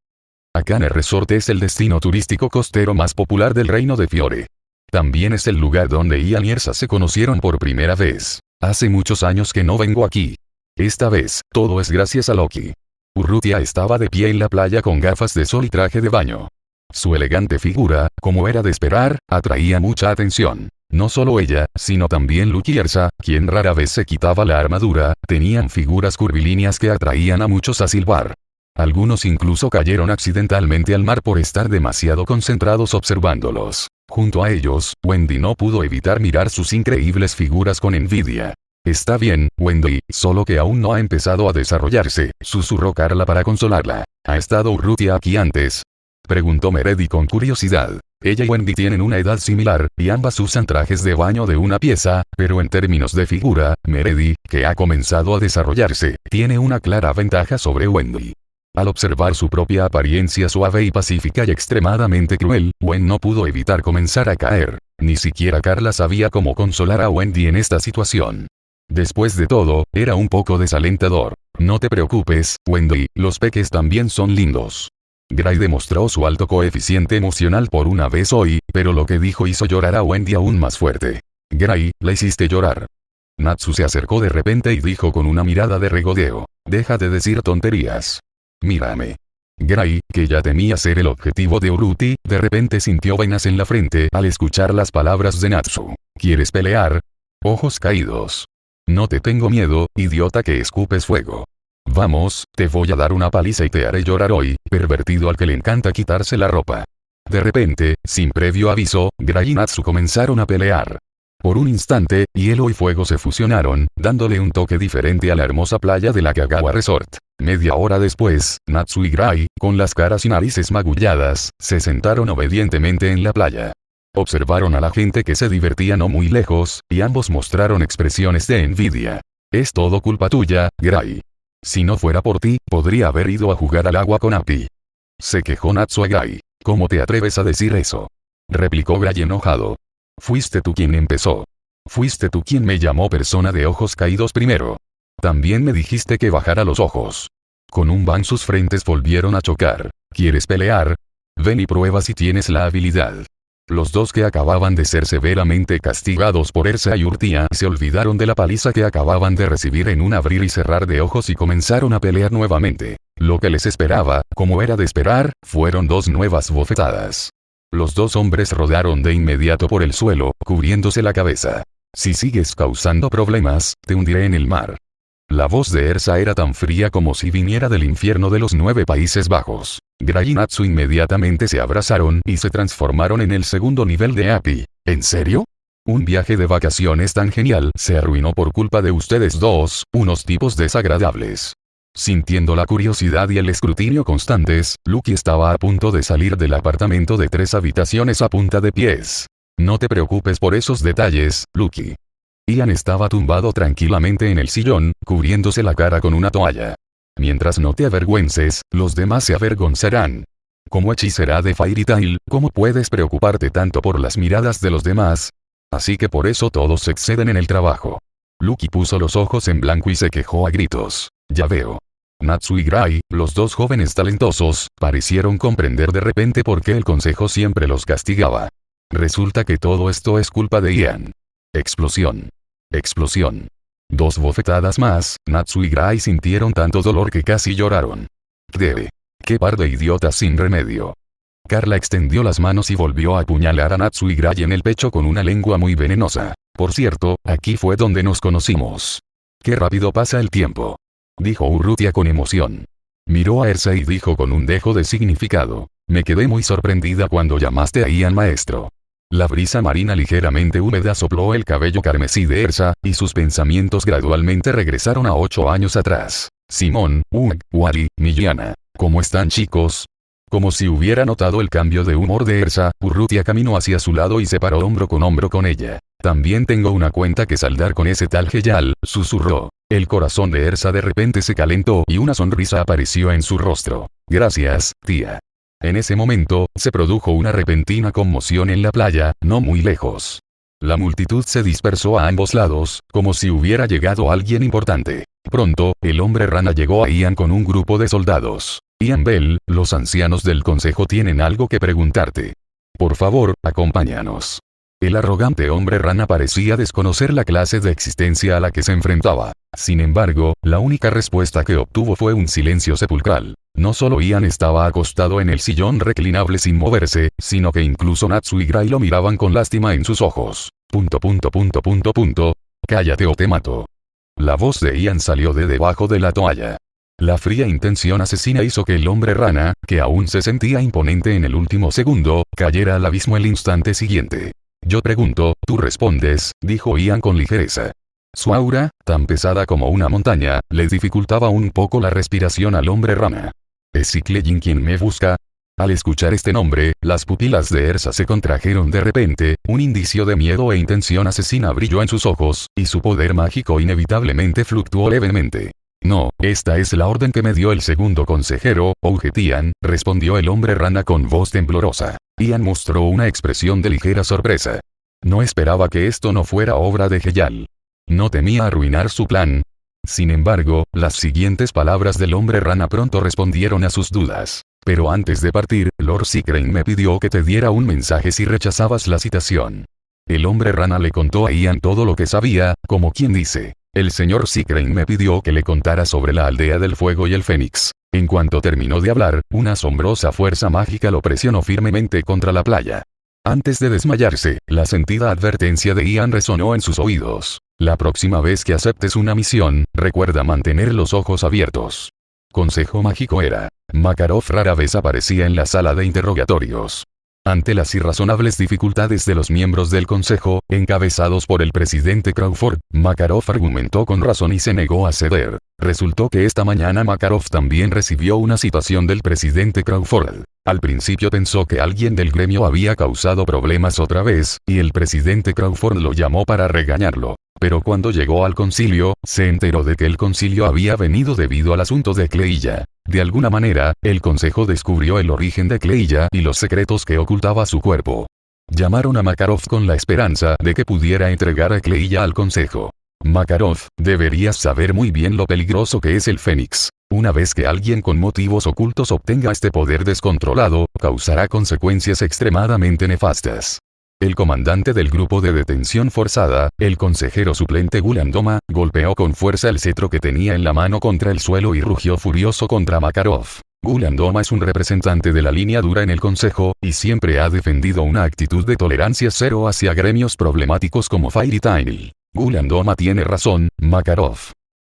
Speaker 1: Akane Resort es el destino turístico costero más popular del reino de Fiore. También es el lugar donde Ian y Ersa se conocieron por primera vez. Hace muchos años que no vengo aquí. Esta vez, todo es gracias a Loki. Urrutia estaba de pie en la playa con gafas de sol y traje de baño. Su elegante figura, como era de esperar, atraía mucha atención. No solo ella, sino también Loki y Ersa, quien rara vez se quitaba la armadura, tenían figuras curvilíneas que atraían a muchos a silbar. Algunos incluso cayeron accidentalmente al mar por estar demasiado concentrados observándolos. Junto a ellos, Wendy no pudo evitar mirar sus increíbles figuras con envidia. Está bien, Wendy, solo que aún no ha empezado a desarrollarse, susurró Carla para consolarla. ¿Ha estado Urrutia aquí antes? Preguntó Meredy con curiosidad. Ella y Wendy tienen una edad similar, y ambas usan trajes de baño de una pieza, pero en términos de figura, Meredy, que ha comenzado a desarrollarse, tiene una clara ventaja sobre Wendy. Al observar su propia apariencia suave y pacífica y extremadamente cruel, Wen no pudo evitar comenzar a caer. Ni siquiera Carla sabía cómo consolar a Wendy en esta situación. Después de todo, era un poco desalentador. No te preocupes, Wendy, los peques también son lindos. Gray demostró su alto coeficiente emocional por una vez hoy, pero lo que dijo hizo llorar a Wendy aún más fuerte. Gray, la hiciste llorar. Natsu se acercó de repente y dijo con una mirada de regodeo. Deja de decir tonterías. Mírame. Gray, que ya temía ser el objetivo de Uruti, de repente sintió venas en la frente al escuchar las palabras de Natsu. ¿Quieres pelear? Ojos caídos. No te tengo miedo, idiota que escupes fuego. Vamos, te voy a dar una paliza y te haré llorar hoy, pervertido al que le encanta quitarse la ropa. De repente, sin previo aviso, Gray y Natsu comenzaron a pelear. Por un instante, hielo y fuego se fusionaron, dándole un toque diferente a la hermosa playa de la Kagawa Resort. Media hora después, Natsu y Gray, con las caras y narices magulladas, se sentaron obedientemente en la playa. Observaron a la gente que se divertía no muy lejos, y ambos mostraron expresiones de envidia. Es todo culpa tuya, Gray. Si no fuera por ti, podría haber ido a jugar al agua con Api. Se quejó Natsu a Gray. ¿Cómo te atreves a decir eso? Replicó Gray enojado. Fuiste tú quien empezó. Fuiste tú quien me llamó persona de ojos caídos primero. También me dijiste que bajara los ojos. Con un bang sus frentes volvieron a chocar. ¿Quieres pelear? Ven y prueba si tienes la habilidad. Los dos que acababan de ser severamente castigados por Ersa y Urtia se olvidaron de la paliza que acababan de recibir en un abrir y cerrar de ojos y comenzaron a pelear nuevamente. Lo que les esperaba, como era de esperar, fueron dos nuevas bofetadas. Los dos hombres rodaron de inmediato por el suelo, cubriéndose la cabeza. Si sigues causando problemas, te hundiré en el mar. La voz de Ersa era tan fría como si viniera del infierno de los 9 Países Bajos. Gray y Natsu inmediatamente se abrazaron y se transformaron en el segundo nivel de Api. ¿En serio? Un viaje de vacaciones tan genial se arruinó por culpa de ustedes dos, unos tipos desagradables. Sintiendo la curiosidad y el escrutinio constantes, Loki estaba a punto de salir del apartamento de 3 habitaciones a punta de pies. No te preocupes por esos detalles, Loki. Ian estaba tumbado tranquilamente en el sillón, cubriéndose la cara con una toalla. Mientras no te avergüences, los demás se avergonzarán. Como hechicera de Fairy Tail, ¿cómo puedes preocuparte tanto por las miradas de los demás? Así que por eso todos se exceden en el trabajo. Loki puso los ojos en blanco y se quejó a gritos. Ya veo. Natsu y Gray, los dos jóvenes talentosos, parecieron comprender de repente por qué el consejo siempre los castigaba. Resulta que todo esto es culpa de Ian. Explosión. Explosión. 2 bofetadas más, Natsu y Gray sintieron tanto dolor que casi lloraron. Debe. Qué par de idiotas sin remedio. Carla extendió las manos y volvió a apuñalar a Natsu y Gray en el pecho con una lengua muy venenosa. Por cierto, aquí fue donde nos conocimos. Qué rápido pasa el tiempo. Dijo Urrutia con emoción. Miró a Ersa y dijo con un dejo de significado. Me quedé muy sorprendida cuando llamaste a Ian maestro. La brisa marina ligeramente húmeda sopló el cabello carmesí de Ersa, y sus pensamientos gradualmente regresaron a 8 años atrás. Simón, Wally, Millana. ¿Cómo están chicos? Como si hubiera notado el cambio de humor de Ersa, Urrutia caminó hacia su lado y se paró hombro con ella. También tengo una cuenta que saldar con ese tal Heyal, susurró. El corazón de Ersa de repente se calentó y una sonrisa apareció en su rostro. Gracias, tía. En ese momento, se produjo una repentina conmoción en la playa, no muy lejos. La multitud se dispersó a ambos lados, como si hubiera llegado alguien importante. Pronto, el hombre rana llegó a Ian con un grupo de soldados. Ian Bell, los ancianos del consejo tienen algo que preguntarte. Por favor, acompáñanos. El arrogante hombre rana parecía desconocer la clase de existencia a la que se enfrentaba. Sin embargo, la única respuesta que obtuvo fue un silencio sepulcral. No solo Ian estaba acostado en el sillón reclinable sin moverse, sino que incluso Natsu y Gray lo miraban con lástima en sus ojos. Cállate o te mato. La voz de Ian salió de debajo de la toalla. La fría intención asesina hizo que el hombre rana, que aún se sentía imponente en el último segundo, cayera al abismo el instante siguiente. Yo pregunto, tú respondes, dijo Ian con ligereza. Su aura, tan pesada como una montaña, le dificultaba un poco la respiración al hombre rana. ¿Es Cyclejin quien me busca? Al escuchar este nombre, las pupilas de Ersa se contrajeron de repente, un indicio de miedo e intención asesina brilló en sus ojos, y su poder mágico inevitablemente fluctuó levemente. No, esta es la orden que me dio el segundo consejero, Ougetian, respondió el hombre rana con voz temblorosa. Ian mostró una expresión de ligera sorpresa. No esperaba que esto no fuera obra de Heyal. No temía arruinar su plan. Sin embargo, las siguientes palabras del hombre rana pronto respondieron a sus dudas. Pero antes de partir, Lord Cicrane me pidió que te diera un mensaje si rechazabas la citación. El hombre rana le contó a Ian todo lo que sabía, como quien dice. El señor Cicrane me pidió que le contara sobre la aldea del fuego y el fénix. En cuanto terminó de hablar, una asombrosa fuerza mágica lo presionó firmemente contra la playa. Antes de desmayarse, la sentida advertencia de Ian resonó en sus oídos. La próxima vez que aceptes una misión, recuerda mantener los ojos abiertos. Consejo mágico era. Makarov rara vez aparecía en la sala de interrogatorios. Ante las irrazonables dificultades de los miembros del consejo, encabezados por el presidente Crawford, Makarov argumentó con razón y se negó a ceder. Resultó que esta mañana Makarov también recibió una citación del presidente Crawford. Al principio pensó que alguien del gremio había causado problemas otra vez, y el presidente Crawford lo llamó para regañarlo. Pero cuando llegó al concilio, se enteró de que el concilio había venido debido al asunto de Cleilla. De alguna manera, el consejo descubrió el origen de Cleilla y los secretos que ocultaba su cuerpo. Llamaron a Makarov con la esperanza de que pudiera entregar a Cleilla al consejo. Makarov, deberías saber muy bien lo peligroso que es el Fénix. Una vez que alguien con motivos ocultos obtenga este poder descontrolado, causará consecuencias extremadamente nefastas. El comandante del grupo de detención forzada, el consejero suplente Gulandoma, golpeó con fuerza el cetro que tenía en la mano contra el suelo y rugió furioso contra Makarov. Gulandoma es un representante de la línea dura en el consejo, y siempre ha defendido una actitud de tolerancia cero hacia gremios problemáticos como Fairy Tail. Gulandoma tiene razón, Makarov.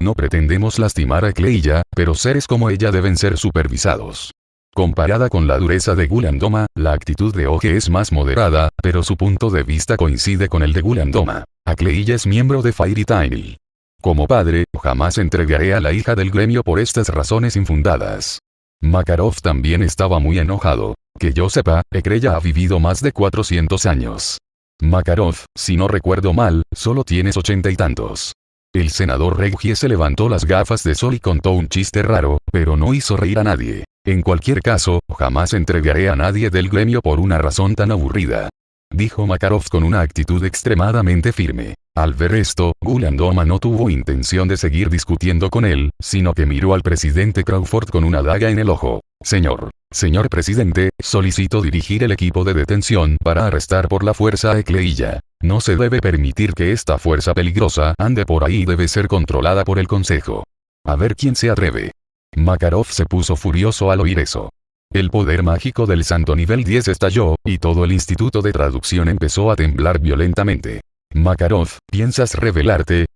Speaker 1: No pretendemos lastimar a Cleilla, pero seres como ella deben ser supervisados. Comparada con la dureza de Gulandoma, la actitud de Oge es más moderada, pero su punto de vista coincide con el de Gulandoma. Cleilla es miembro de Fairy Tail. Como padre, jamás entregaré a la hija del gremio por estas razones infundadas. Makarov también estaba muy enojado. Que yo sepa, Cleilla ha vivido más de 400 años. Makarov, si no recuerdo mal, solo tienes 80 y tantos. El senador Reggie se levantó las gafas de sol y contó un chiste raro, pero no hizo reír a nadie. En cualquier caso, jamás entregaré a nadie del gremio por una razón tan aburrida. Dijo Makarov con una actitud extremadamente firme. Al ver esto, Gulandoma no tuvo intención de seguir discutiendo con él, sino que miró al presidente Crawford con una daga en el ojo. Señor presidente, solicito dirigir el equipo de detención para arrestar por la fuerza a Cleilla. No se debe permitir que esta fuerza peligrosa ande por ahí y debe ser controlada por el consejo. A ver quién se atreve. Makarov se puso furioso al oír eso. El poder mágico del santo nivel 10 estalló, y todo el instituto de traducción empezó a temblar violentamente. Makarov, ¿piensas rebelarte?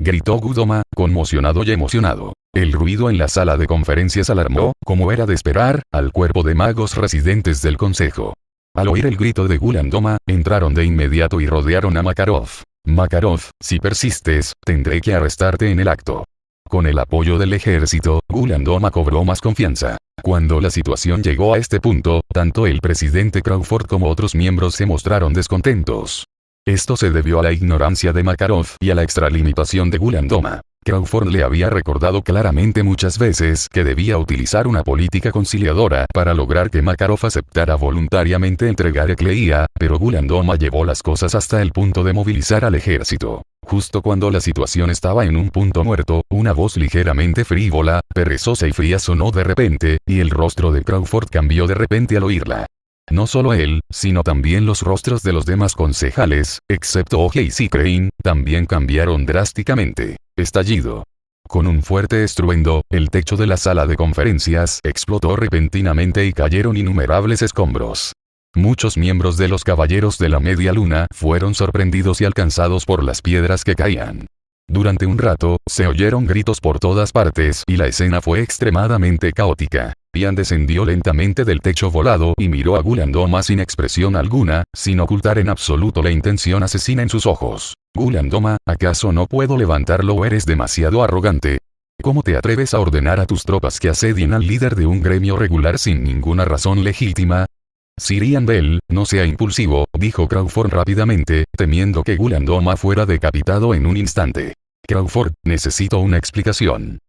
Speaker 1: Gritó Gudoma, conmocionado y emocionado. El ruido en la sala de conferencias alarmó, como era de esperar, al cuerpo de magos residentes del consejo. Al oír el grito de Gulandoma, entraron de inmediato y rodearon a Makarov. Makarov, si persistes, tendré que arrestarte en el acto. Con el apoyo del ejército, Gulandoma cobró más confianza. Cuando la situación llegó a este punto, tanto el presidente Crawford como otros miembros se mostraron descontentos. Esto se debió a la ignorancia de Makarov y a la extralimitación de Gulandoma. Crawford le había recordado claramente muchas veces que debía utilizar una política conciliadora para lograr que Makarov aceptara voluntariamente entregar a Cleia, pero Gulandoma llevó las cosas hasta el punto de movilizar al ejército. Justo cuando la situación estaba en un punto muerto, una voz ligeramente frívola, perezosa y fría sonó de repente, y el rostro de Crawford cambió de repente al oírla. No solo él, sino también los rostros de los demás concejales, excepto O.J.C. Crane, también cambiaron drásticamente. Estallido. Con un fuerte estruendo, el techo de la sala de conferencias explotó repentinamente y cayeron innumerables escombros. Muchos miembros de los Caballeros de la Media Luna fueron sorprendidos y alcanzados por las piedras que caían. Durante un rato, se oyeron gritos por todas partes y la escena fue extremadamente caótica. Ian descendió lentamente del techo volado y miró a Gulandoma sin expresión alguna, sin ocultar en absoluto la intención asesina en sus ojos. Gulandoma, ¿acaso no puedo levantarlo o eres demasiado arrogante? ¿Cómo te atreves a ordenar a tus tropas que asedien al líder de un gremio regular sin ninguna razón legítima? Sir Ian Bell, no sea impulsivo, dijo Crawford rápidamente, temiendo que Gulandoma fuera decapitado en un instante. Crawford, necesito una explicación.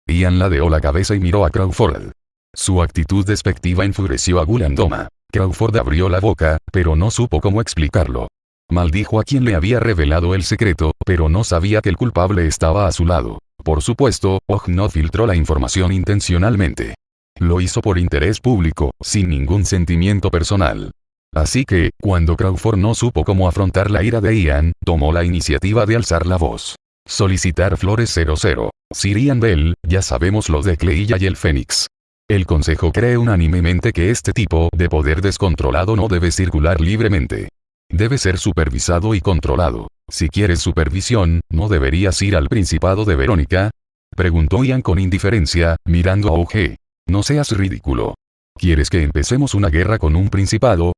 Speaker 1: Ian ladeó la cabeza y miró a Crawford. Su actitud despectiva enfureció a Gulandoma. Crawford abrió la boca, pero no supo cómo explicarlo. Maldijo a quien le había revelado el secreto, pero no sabía que el culpable estaba a su lado. Por supuesto, Og no filtró la información intencionalmente. Lo hizo por interés público, sin ningún sentimiento personal. Así que, cuando Crawford no supo cómo afrontar la ira de Ian, tomó la iniciativa de alzar la voz. Solicitar flores 00. Sir Ian Bell, ya sabemos lo de Cleia y el Fénix. El Consejo cree unánimemente que este tipo de poder descontrolado no debe circular libremente. Debe ser supervisado y controlado. Si quieres supervisión, ¿no deberías ir al Principado de Verónica? Preguntó Ian con indiferencia, mirando a O.G. No seas ridículo. ¿Quieres que empecemos una guerra con un principado?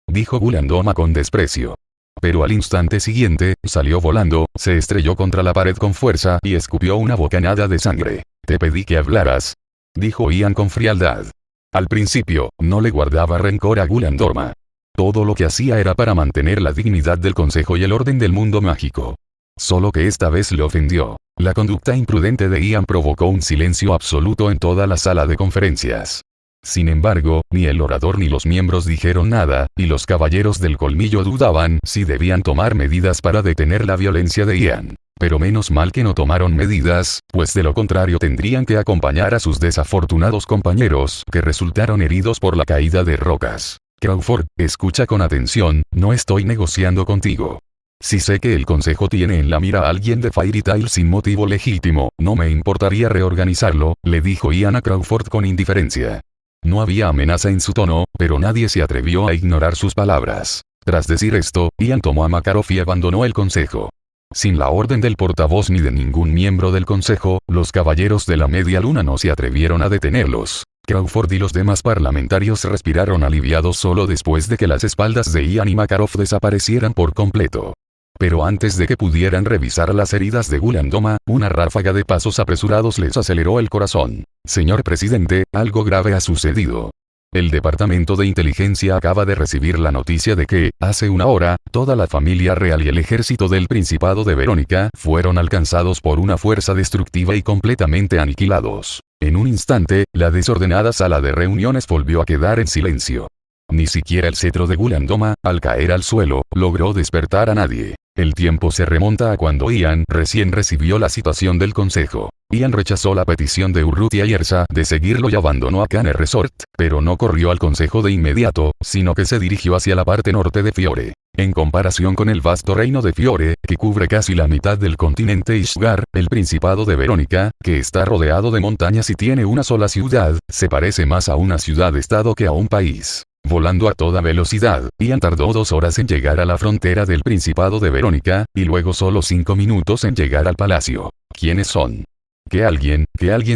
Speaker 1: Dijo Gulandoma con desprecio. Pero al instante siguiente, salió volando, se estrelló contra la pared con fuerza y escupió una bocanada de sangre. Te pedí que hablaras. Dijo Ian con frialdad. Al principio, no le guardaba rencor a Gulandoma. Todo lo que hacía era para mantener la dignidad del Consejo y el orden del mundo mágico. Solo que esta vez le ofendió. La conducta imprudente de Ian provocó un silencio absoluto en toda la sala de conferencias. Sin embargo, ni el orador ni los miembros dijeron nada, y los caballeros del colmillo dudaban si debían tomar medidas para detener la violencia de Ian. Pero menos mal que no tomaron medidas, pues de lo contrario tendrían que acompañar a sus desafortunados compañeros, que resultaron heridos por la caída de rocas. Crawford, escucha con atención, no estoy negociando contigo. Si sé que el Consejo tiene en la mira a alguien de Fairy Tail sin motivo legítimo, no me importaría reorganizarlo, le dijo Ian a Crawford con indiferencia. No había amenaza en su tono, pero nadie se atrevió a ignorar sus palabras. Tras decir esto, Ian tomó a Makarov y abandonó el Consejo. Sin la orden del portavoz ni de ningún miembro del Consejo, los Caballeros de la Media Luna no se atrevieron a detenerlos. Crawford y los demás parlamentarios respiraron aliviados solo después de que las espaldas de Ian y Makarov desaparecieran por completo. Pero antes de que pudieran revisar las heridas de Gulandoma, una ráfaga de pasos apresurados les aceleró el corazón. Señor presidente, algo grave ha sucedido. El Departamento de Inteligencia acaba de recibir la noticia de que, hace una hora, toda la familia real y el ejército del Principado de Verónica fueron alcanzados por una fuerza destructiva y completamente aniquilados. En un instante, la desordenada sala de reuniones volvió a quedar en silencio. Ni siquiera el cetro de Gulandoma, al caer al suelo, logró despertar a nadie. El tiempo se remonta a cuando Ian recién recibió la citación del Consejo. Ian rechazó la petición de Urrutia y Ersa de seguirlo y abandonó a Cane Resort, pero no corrió al Consejo de inmediato, sino que se dirigió hacia la parte norte de Fiore. En comparación con el vasto reino de Fiore, que cubre casi la mitad del continente Ishgar, el Principado de Verónica, que está rodeado de montañas y tiene una sola ciudad, se parece más a una ciudad-estado que a un país. Volando a toda velocidad, Ian tardó 2 horas en llegar a la frontera del Principado de Verónica, y luego solo 5 minutos en llegar al palacio. ¿Quiénes son? Que alguien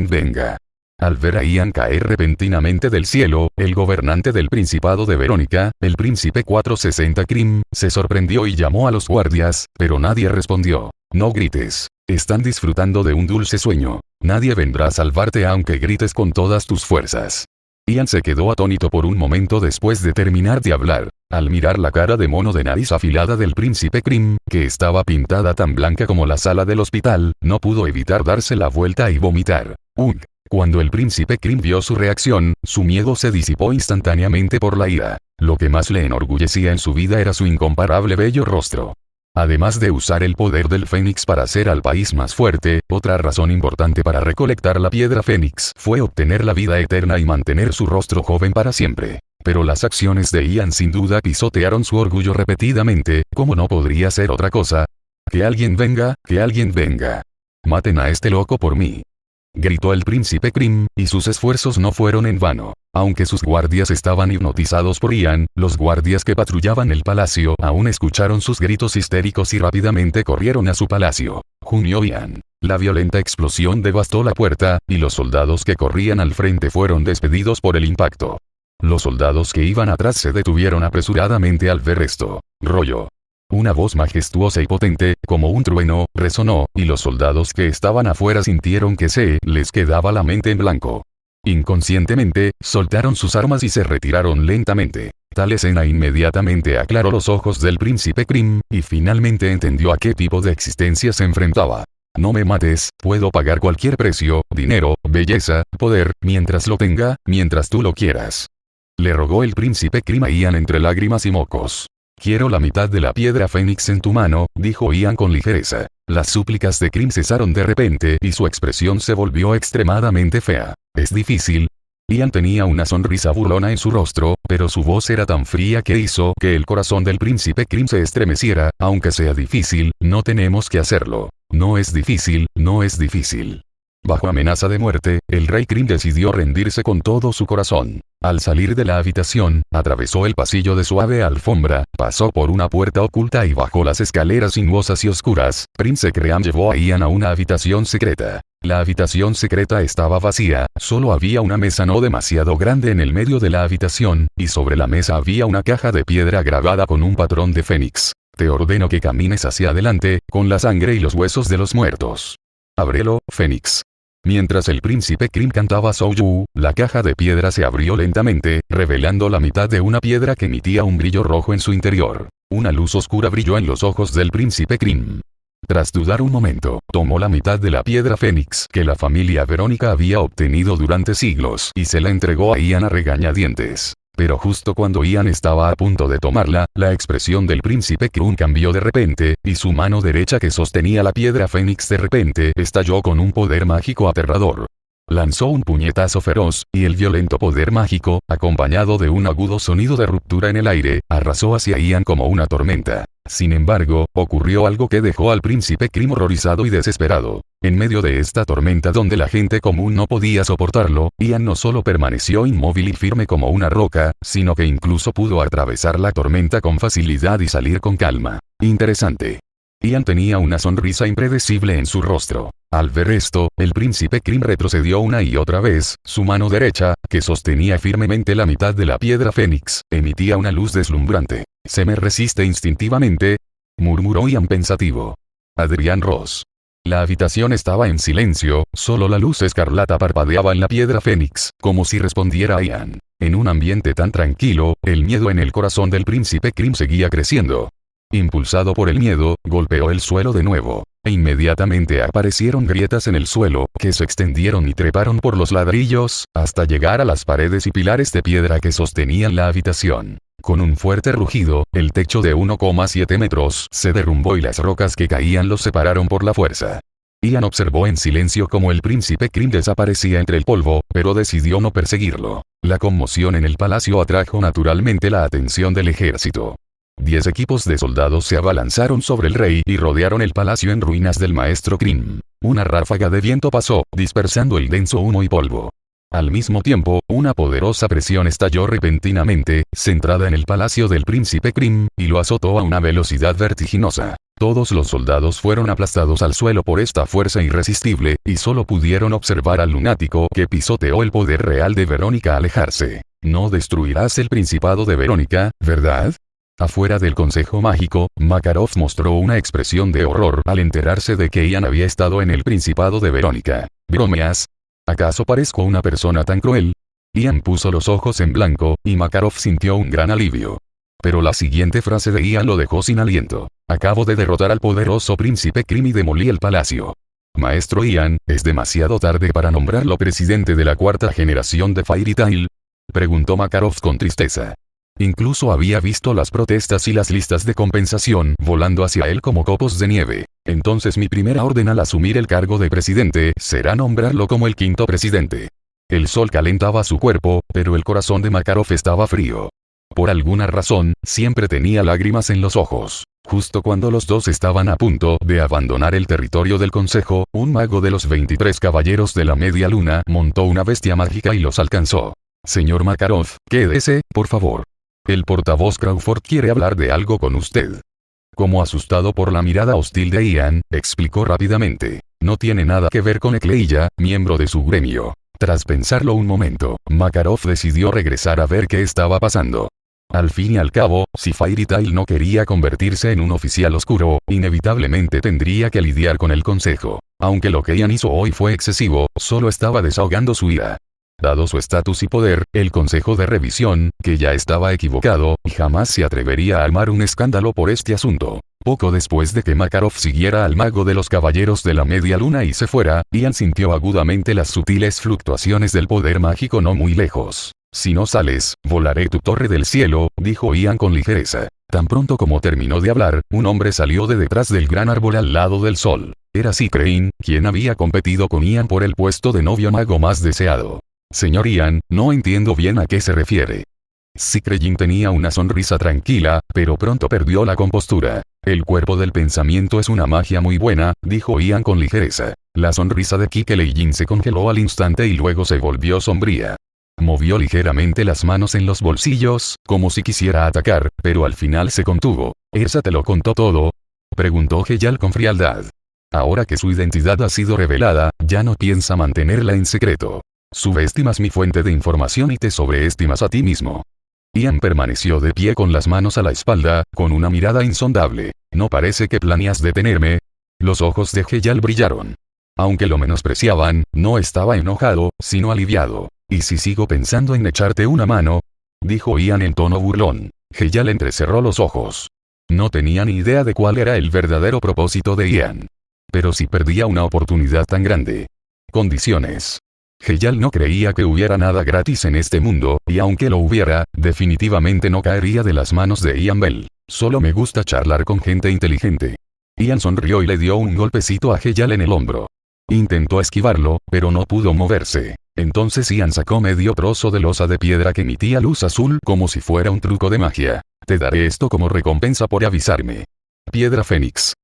Speaker 1: venga. Al ver a Ian caer repentinamente del cielo, el gobernante del Principado de Verónica, el príncipe 460 Krim, se sorprendió y llamó a los guardias, pero nadie respondió. No grites. Están disfrutando de un dulce sueño. Nadie vendrá a salvarte aunque grites con todas tus fuerzas. Ian se quedó atónito por un momento después de terminar de hablar. Al mirar la cara de mono de nariz afilada del príncipe Krim, que estaba pintada tan blanca como la sala del hospital, no pudo evitar darse la vuelta y vomitar. ¡Ugh! Cuando el príncipe Krim vio su reacción, su miedo se disipó instantáneamente por la ira. Lo que más le enorgullecía en su vida era su incomparable bello rostro. Además de usar el poder del Fénix para hacer al país más fuerte, otra razón importante para recolectar la piedra Fénix fue obtener la vida eterna y mantener su rostro joven para siempre. Pero las acciones de Ian sin duda pisotearon su orgullo repetidamente, como no podría ser otra cosa. Que alguien venga, que alguien venga. Maten a este loco por mí. Gritó el príncipe Krim, y sus esfuerzos no fueron en vano. Aunque sus guardias estaban hipnotizados por Ian, los guardias que patrullaban el palacio aún escucharon sus gritos histéricos y rápidamente corrieron a su palacio. Junió Ian. La violenta explosión devastó la puerta, y los soldados que corrían al frente fueron despedidos por el impacto. Los soldados que iban atrás se detuvieron apresuradamente al ver esto. Rollo. Una voz majestuosa y potente, como un trueno, resonó, y los soldados que estaban afuera sintieron que se les quedaba la mente en blanco. Inconscientemente, soltaron sus armas y se retiraron lentamente. Tal escena inmediatamente aclaró los ojos del príncipe Krim, y finalmente entendió a qué tipo de existencia se enfrentaba. No me mates, puedo pagar cualquier precio, dinero, belleza, poder, mientras lo tenga, mientras tú lo quieras. Le rogó el príncipe Krim a Ian entre lágrimas y mocos. Quiero la mitad de la piedra Fénix en tu mano, dijo Ian con ligereza. Las súplicas de Krim cesaron de repente y su expresión se volvió extremadamente fea. ¿Es difícil? Ian tenía una sonrisa burlona en su rostro, pero su voz era tan fría que hizo que el corazón del príncipe Krim se estremeciera. Aunque sea difícil, no tenemos que hacerlo. No es difícil, no es difícil. Bajo amenaza de muerte, el rey Krim decidió rendirse con todo su corazón. Al salir de la habitación, atravesó el pasillo de suave alfombra, pasó por una puerta oculta y bajó las escaleras sinuosas y oscuras. Prince Cream llevó a Ian a una habitación secreta. La habitación secreta estaba vacía, solo había una mesa no demasiado grande en el medio de la habitación, y sobre la mesa había una caja de piedra grabada con un patrón de fénix. Te ordeno que camines hacia adelante, con la sangre y los huesos de los muertos. Ábrelo, Fénix. Mientras el príncipe Krim cantaba Souyu, la caja de piedra se abrió lentamente, revelando la mitad de una piedra que emitía un brillo rojo en su interior. Una luz oscura brilló en los ojos del príncipe Krim. Tras dudar un momento, tomó la mitad de la piedra Fénix que la familia Verónica había obtenido durante siglos y se la entregó a Ian a regañadientes. Pero justo cuando Ian estaba a punto de tomarla, la expresión del príncipe Krim cambió de repente, y su mano derecha que sostenía la piedra Fénix de repente estalló con un poder mágico aterrador. Lanzó un puñetazo feroz, y el violento poder mágico, acompañado de un agudo sonido de ruptura en el aire, arrasó hacia Ian como una tormenta. Sin embargo, ocurrió algo que dejó al príncipe Krim horrorizado y desesperado. En medio de esta tormenta donde la gente común no podía soportarlo, Ian no solo permaneció inmóvil y firme como una roca, sino que incluso pudo atravesar la tormenta con facilidad y salir con calma. Interesante. Ian tenía una sonrisa impredecible en su rostro. Al ver esto, el príncipe Krim retrocedió una y otra vez. Su mano derecha, que sostenía firmemente la mitad de la piedra Fénix, emitía una luz deslumbrante. «Se me resiste instintivamente», murmuró Ian pensativo. Adrian Ross. La habitación estaba en silencio, solo la luz escarlata parpadeaba en la piedra Fénix, como si respondiera a Ian. En un ambiente tan tranquilo, el miedo en el corazón del príncipe Krim seguía creciendo. Impulsado por el miedo, golpeó el suelo de nuevo. E inmediatamente aparecieron grietas en el suelo, que se extendieron y treparon por los ladrillos, hasta llegar a las paredes y pilares de piedra que sostenían la habitación. Con un fuerte rugido, el techo de 1,7 metros se derrumbó y las rocas que caían los separaron por la fuerza. Ian observó en silencio cómo el príncipe Krim desaparecía entre el polvo, pero decidió no perseguirlo. La conmoción en el palacio atrajo naturalmente la atención del ejército. 10 equipos de soldados se abalanzaron sobre el rey y rodearon el palacio en ruinas del maestro Krim. Una ráfaga de viento pasó, dispersando el denso humo y polvo. Al mismo tiempo, una poderosa presión estalló repentinamente, centrada en el palacio del príncipe Krim, y lo azotó a una velocidad vertiginosa. Todos los soldados fueron aplastados al suelo por esta fuerza irresistible, y solo pudieron observar al lunático que pisoteó el poder real de Verónica alejarse. No destruirás el principado de Verónica, ¿verdad? Afuera del consejo mágico, Makarov mostró una expresión de horror al enterarse de que Ian había estado en el principado de Verónica. ¿Bromeas? ¿Acaso parezco una persona tan cruel? Ian puso los ojos en blanco, y Makarov sintió un gran alivio. Pero la siguiente frase de Ian lo dejó sin aliento. Acabo de derrotar al poderoso príncipe Krim y demolí el palacio. Maestro Ian, ¿es demasiado tarde para nombrarlo presidente de la cuarta generación de Fairy Tail? Preguntó Makarov con tristeza. Incluso había visto las protestas y las listas de compensación volando hacia él como copos de nieve. Entonces mi primera orden al asumir el cargo de presidente será nombrarlo como el quinto presidente. El sol calentaba su cuerpo, pero el corazón de Makarov estaba frío. Por alguna razón, siempre tenía lágrimas en los ojos. Justo cuando los dos estaban a punto de abandonar el territorio del consejo, un mago de los 23 caballeros de la media luna montó una bestia mágica y los alcanzó. Señor Makarov, quédese, por favor. El portavoz Crawford quiere hablar de algo con usted. Como asustado por la mirada hostil de Ian, explicó rápidamente. No tiene nada que ver con Ecleia, miembro de su gremio. Tras pensarlo un momento, Makarov decidió regresar a ver qué estaba pasando. Al fin y al cabo, si Fairy Tail no quería convertirse en un oficial oscuro, inevitablemente tendría que lidiar con el consejo. Aunque lo que Ian hizo hoy fue excesivo, solo estaba desahogando su ira. Dado su estatus y poder, el consejo de revisión, que ya estaba equivocado, jamás se atrevería a armar un escándalo por este asunto. Poco después de que Makarov siguiera al mago de los caballeros de la media luna y se fuera, Ian sintió agudamente las sutiles fluctuaciones del poder mágico no muy lejos. Si no sales, volaré tu torre del cielo, dijo Ian con ligereza. Tan pronto como terminó de hablar, un hombre salió de detrás del gran árbol al lado del sol. Era Crane, quien había competido con Ian por el puesto de novio mago más deseado. Señor Ian, no entiendo bien a qué se refiere. Crane tenía una sonrisa tranquila, pero pronto perdió la compostura. El cuerpo del pensamiento es una magia muy buena, dijo Ian con ligereza. La sonrisa de Lei se congeló al instante y luego se volvió sombría. Movió ligeramente las manos en los bolsillos, como si quisiera atacar, pero al final se contuvo. ¿Ersa te lo contó todo? Preguntó Heyal con frialdad. Ahora que su identidad ha sido revelada, ya no piensa mantenerla en secreto. Subestimas mi fuente de información y te sobreestimas a ti mismo. Ian permaneció de pie con las manos a la espalda, con una mirada insondable. ¿No parece que planeas detenerme? Los ojos de Heyal brillaron. Aunque lo menospreciaban, no estaba enojado, sino aliviado. ¿Y si sigo pensando en echarte una mano? Dijo Ian en tono burlón. Heyal entrecerró los ojos. No tenía ni idea de cuál era el verdadero propósito de Ian. Pero si perdía una oportunidad tan grande. Condiciones. Heyal no creía que hubiera nada gratis en este mundo, y aunque lo hubiera, definitivamente no caería de las manos de Ian Bell. Solo me gusta charlar con gente inteligente. Ian sonrió y le dio un golpecito a Heyal en el hombro. Intentó esquivarlo, pero no pudo moverse. Entonces Ian sacó medio trozo de losa de piedra que emitía luz azul como si fuera un truco de magia. Te daré esto como recompensa por avisarme. Piedra Fénix.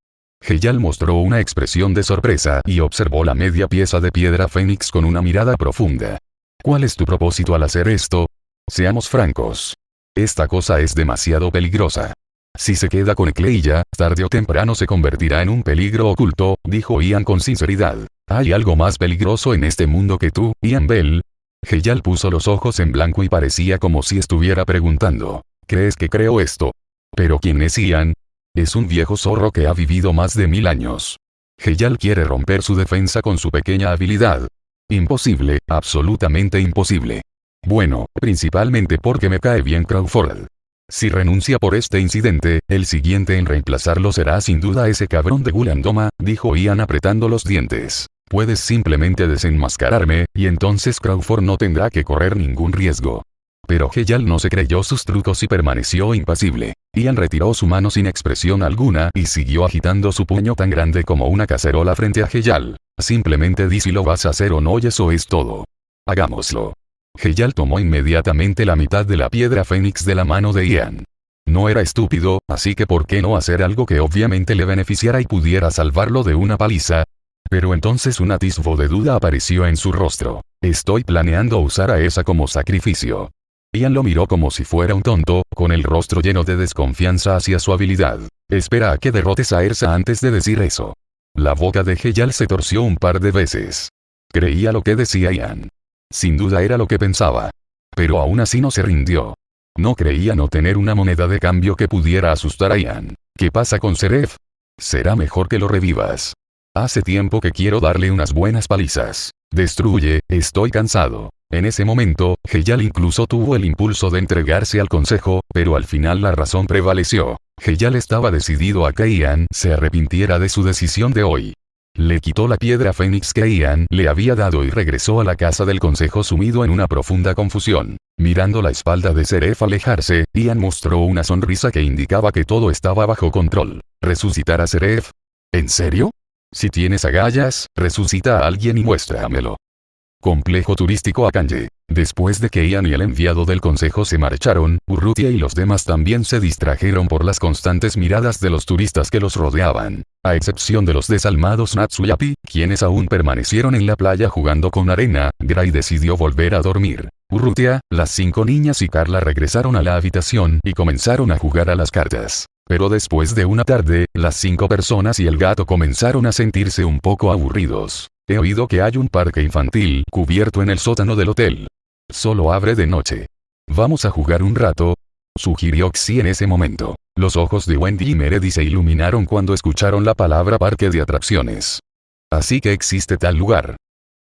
Speaker 1: Heyal mostró una expresión de sorpresa y observó la media pieza de piedra fénix con una mirada profunda. ¿Cuál es tu propósito al hacer esto? Seamos francos. Esta cosa es demasiado peligrosa. Si se queda con Ecleia, tarde o temprano se convertirá en un peligro oculto, dijo Ian con sinceridad. ¿Hay algo más peligroso en este mundo que tú, Ian Bell? Heyal puso los ojos en blanco y parecía como si estuviera preguntando. ¿Crees que creo esto? ¿Pero quién es Ian? Es un viejo zorro que ha vivido más de 1000 años. Heyal quiere romper su defensa con su pequeña habilidad. Imposible, absolutamente imposible. Bueno, principalmente porque me cae bien Crawford. Si renuncia por este incidente, el siguiente en reemplazarlo será sin duda ese cabrón de Gulandoma, dijo Ian apretando los dientes. Puedes simplemente desenmascararme, y entonces Crawford no tendrá que correr ningún riesgo. Pero Heyal no se creyó sus trucos y permaneció impasible. Ian retiró su mano sin expresión alguna y siguió agitando su puño tan grande como una cacerola frente a Heyal. Simplemente di si lo vas a hacer o no y eso es todo. Hagámoslo. Heyal tomó inmediatamente la mitad de la piedra fénix de la mano de Ian. No era estúpido, así que ¿por qué no hacer algo que obviamente le beneficiara y pudiera salvarlo de una paliza? Pero entonces un atisbo de duda apareció en su rostro. Estoy planeando usar a esa como sacrificio. Ian lo miró como si fuera un tonto, con el rostro lleno de desconfianza hacia su habilidad. Espera a que derrotes a Ersa antes de decir eso. La boca de Heyal se torció un par de veces. Creía lo que decía Ian. Sin duda era lo que pensaba. Pero aún así no se rindió. No creía no tener una moneda de cambio que pudiera asustar a Ian. ¿Qué pasa con Seraph? Será mejor que lo revivas. Hace tiempo que quiero darle unas buenas palizas. Destruye, estoy cansado. En ese momento, Heyal incluso tuvo el impulso de entregarse al consejo, pero al final la razón prevaleció. Heyal estaba decidido a que Ian se arrepintiera de su decisión de hoy. Le quitó la piedra fénix que Ian le había dado y regresó a la casa del consejo sumido en una profunda confusión. Mirando la espalda de Seraph alejarse, Ian mostró una sonrisa que indicaba que todo estaba bajo control. ¿Resucitar a Seraph? ¿En serio? Si tienes agallas, resucita a alguien y muéstramelo. Complejo turístico Akanye. Después de que Ian y el enviado del consejo se marcharon, Urrutia y los demás también se distrajeron por las constantes miradas de los turistas que los rodeaban. A excepción de los desalmados Natsuyapi, quienes aún permanecieron en la playa jugando con arena, Gray decidió volver a dormir. Urrutia, las 5 niñas y Carla regresaron a la habitación y comenzaron a jugar a las cartas. Pero después de una tarde, las 5 personas y el gato comenzaron a sentirse un poco aburridos. He oído que hay un parque infantil cubierto en el sótano del hotel. Solo abre de noche. ¿Vamos a jugar un rato?, sugirió Xi en ese momento. Los ojos de Wendy y Meredith se iluminaron cuando escucharon la palabra parque de atracciones. Así que existe tal lugar.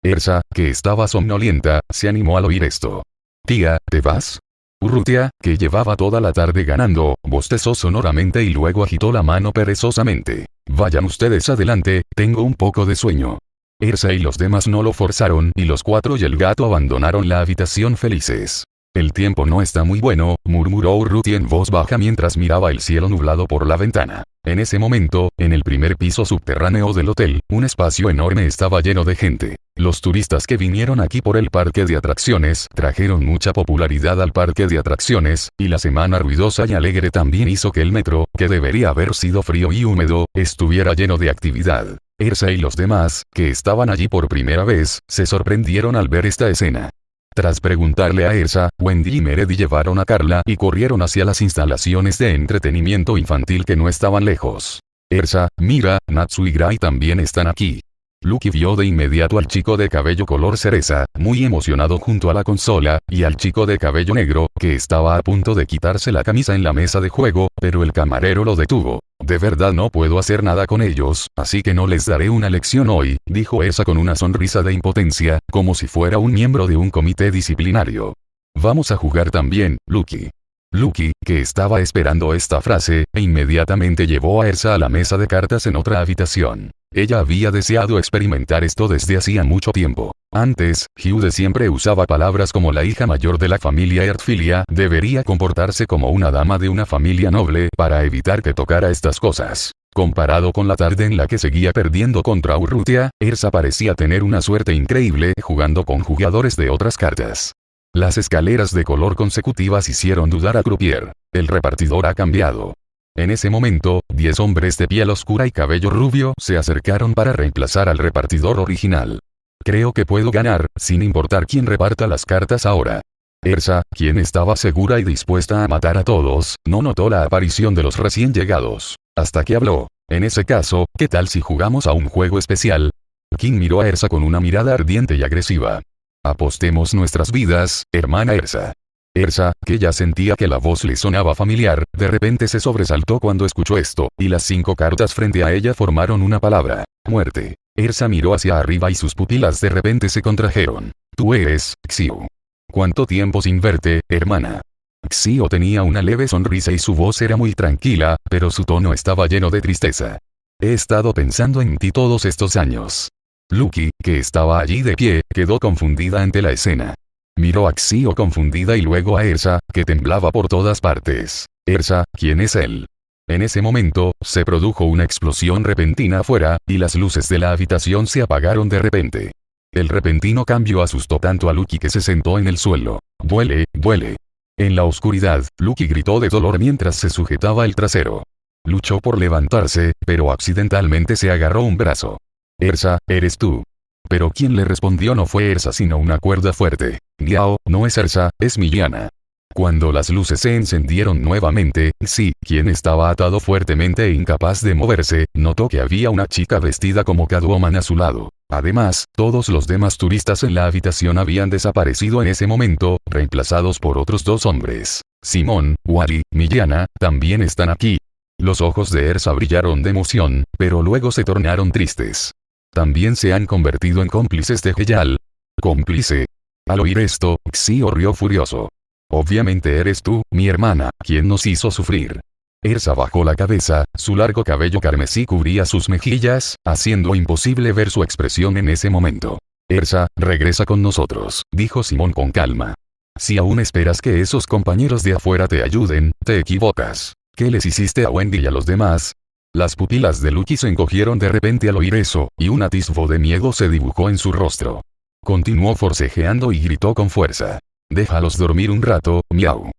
Speaker 1: Ersa, que estaba somnolienta, se animó al oír esto. Tía, ¿te vas? Urrutia, que llevaba toda la tarde ganando, bostezó sonoramente y luego agitó la mano perezosamente. Vayan ustedes adelante, tengo un poco de sueño. Ersa y los demás no lo forzaron y los 4 y el gato abandonaron la habitación felices. El tiempo no está muy bueno, murmuró Urrutia en voz baja mientras miraba el cielo nublado por la ventana. En ese momento, en el primer piso subterráneo del hotel, un espacio enorme estaba lleno de gente. Los turistas que vinieron aquí por el parque de atracciones trajeron mucha popularidad al parque de atracciones, y la semana ruidosa y alegre también hizo que el metro, que debería haber sido frío y húmedo, estuviera lleno de actividad. Ersa y los demás, que estaban allí por primera vez, se sorprendieron al ver esta escena. Tras preguntarle a Ersa, Wendy y Meredith llevaron a Carla y corrieron hacia las instalaciones de entretenimiento infantil que no estaban lejos. Ersa, mira, Natsu y Gray también están aquí. Lucky vio de inmediato al chico de cabello color cereza, muy emocionado junto a la consola, y al chico de cabello negro, que estaba a punto de quitarse la camisa en la mesa de juego, pero el camarero lo detuvo. De verdad no puedo hacer nada con ellos, así que no les daré una lección hoy, dijo Ersa con una sonrisa de impotencia, como si fuera un miembro de un comité disciplinario. Vamos a jugar también, Lucky. Lucky, que estaba esperando esta frase, inmediatamente llevó a Ersa a la mesa de cartas en otra habitación. Ella había deseado experimentar esto desde hacía mucho tiempo. Antes, Hyude siempre usaba palabras como la hija mayor de la familia Erdfilia debería comportarse como una dama de una familia noble para evitar que tocara estas cosas. Comparado con la tarde en la que seguía perdiendo contra Urrutia, Ersa parecía tener una suerte increíble jugando con jugadores de otras cartas. Las escaleras de color consecutivas hicieron dudar a Croupier. El repartidor ha cambiado. En ese momento, 10 hombres de piel oscura y cabello rubio se acercaron para reemplazar al repartidor original. Creo que puedo ganar, sin importar quién reparta las cartas ahora. Ersa, quien estaba segura y dispuesta a matar a todos, no notó la aparición de los recién llegados. Hasta que habló. En ese caso, ¿qué tal si jugamos a un juego especial? King miró a Ersa con una mirada ardiente y agresiva. Apostemos nuestras vidas, hermana Ersa. Ersa, que ya sentía que la voz le sonaba familiar, de repente se sobresaltó cuando escuchó esto, y las 5 cartas frente a ella formaron una palabra: muerte. Ersa miró hacia arriba y sus pupilas de repente se contrajeron. Tú eres, Xiu. ¿Cuánto tiempo sin verte, hermana? Xiu tenía una leve sonrisa y su voz era muy tranquila, pero su tono estaba lleno de tristeza. He estado pensando en ti todos estos años. Lucky, que estaba allí de pie, quedó confundida ante la escena. Miró a Xiu confundida y luego a Ersa, que temblaba por todas partes. Ersa, ¿quién es él? En ese momento, se produjo una explosión repentina afuera, y las luces de la habitación se apagaron de repente. El repentino cambio asustó tanto a Lucky que se sentó en el suelo. ¡Vuele, vuele! En la oscuridad, Lucky gritó de dolor mientras se sujetaba el trasero. Luchó por levantarse, pero accidentalmente se agarró un brazo. Ersa, ¿eres tú? Pero quien le respondió no fue Ersa sino una cuerda fuerte. Giao, no es Ersa, es Millana. Cuando las luces se encendieron nuevamente, sí, quien estaba atado fuertemente e incapaz de moverse, notó que había una chica vestida como Catwoman a su lado. Además, todos los demás turistas en la habitación habían desaparecido en ese momento, reemplazados por otros dos hombres. Simón, Wally, Millana, también están aquí. Los ojos de Ersa brillaron de emoción, pero luego se tornaron tristes. También se han convertido en cómplices de Heyal. ¿Cómplice? Al oír esto, Xio rió furioso. Obviamente eres tú, mi hermana, quien nos hizo sufrir. Ersa bajó la cabeza, su largo cabello carmesí cubría sus mejillas, haciendo imposible ver su expresión en ese momento. Ersa, regresa con nosotros, dijo Simón con calma. Si aún esperas que esos compañeros de afuera te ayuden, te equivocas. ¿Qué les hiciste a Wendy y a los demás? Las pupilas de Lucky se encogieron de repente al oír eso, y un atisbo de miedo se dibujó en su rostro. Continuó forcejeando y gritó con fuerza. Déjalos dormir un rato, miau.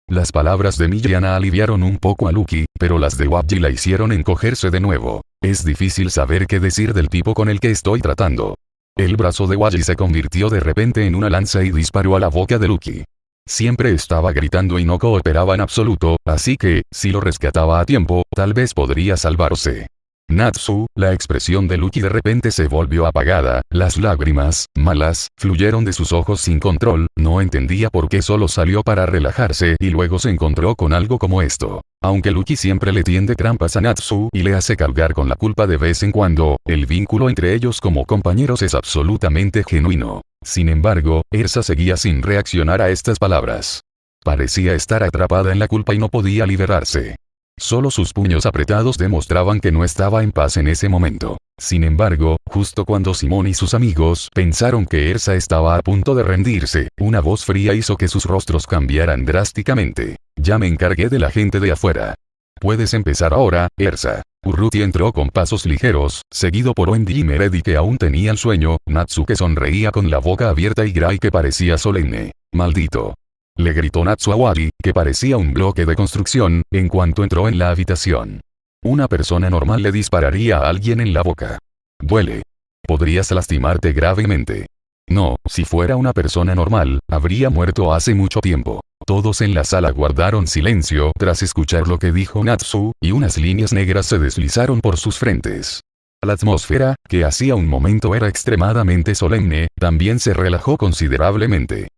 Speaker 1: Las palabras de Millana aliviaron un poco a Lucky, pero las de Wabji la hicieron encogerse de nuevo. Es difícil saber qué decir del tipo con el que estoy tratando. El brazo de Wabji se convirtió de repente en una lanza y disparó a la boca de Lucky. Siempre estaba gritando y no cooperaba en absoluto, así que, si lo rescataba a tiempo, tal vez podría salvarse. Natsu, la expresión de Lucky de repente se volvió apagada, las lágrimas, malas, fluyeron de sus ojos sin control, no entendía por qué solo salió para relajarse y luego se encontró con algo como esto. Aunque Lucky siempre le tiende trampas a Natsu y le hace cargar con la culpa de vez en cuando, el vínculo entre ellos como compañeros es absolutamente genuino. Sin embargo, Ersa seguía sin reaccionar a estas palabras. Parecía estar atrapada en la culpa y no podía liberarse. Solo sus puños apretados demostraban que no estaba en paz en ese momento. Sin embargo, justo cuando Simón y sus amigos pensaron que Ersa estaba a punto de rendirse, una voz fría hizo que sus rostros cambiaran drásticamente. Ya me encargué de la gente de afuera. Puedes empezar ahora, Ersa. Urruti entró con pasos ligeros, seguido por Wendy y Meredi que aún tenían sueño, Natsu que sonreía con la boca abierta y Gray que parecía solemne. Maldito. Le gritó Natsu a Wally, que parecía un bloque de construcción, en cuanto entró en la habitación. Una persona normal le dispararía a alguien en la boca. Duele. Podrías lastimarte gravemente. No, si fuera una persona normal, habría muerto hace mucho tiempo. Todos en la sala guardaron silencio tras escuchar lo que dijo Natsu, y unas líneas negras se deslizaron por sus frentes. La atmósfera, que hacía un momento era extremadamente solemne, también se relajó considerablemente.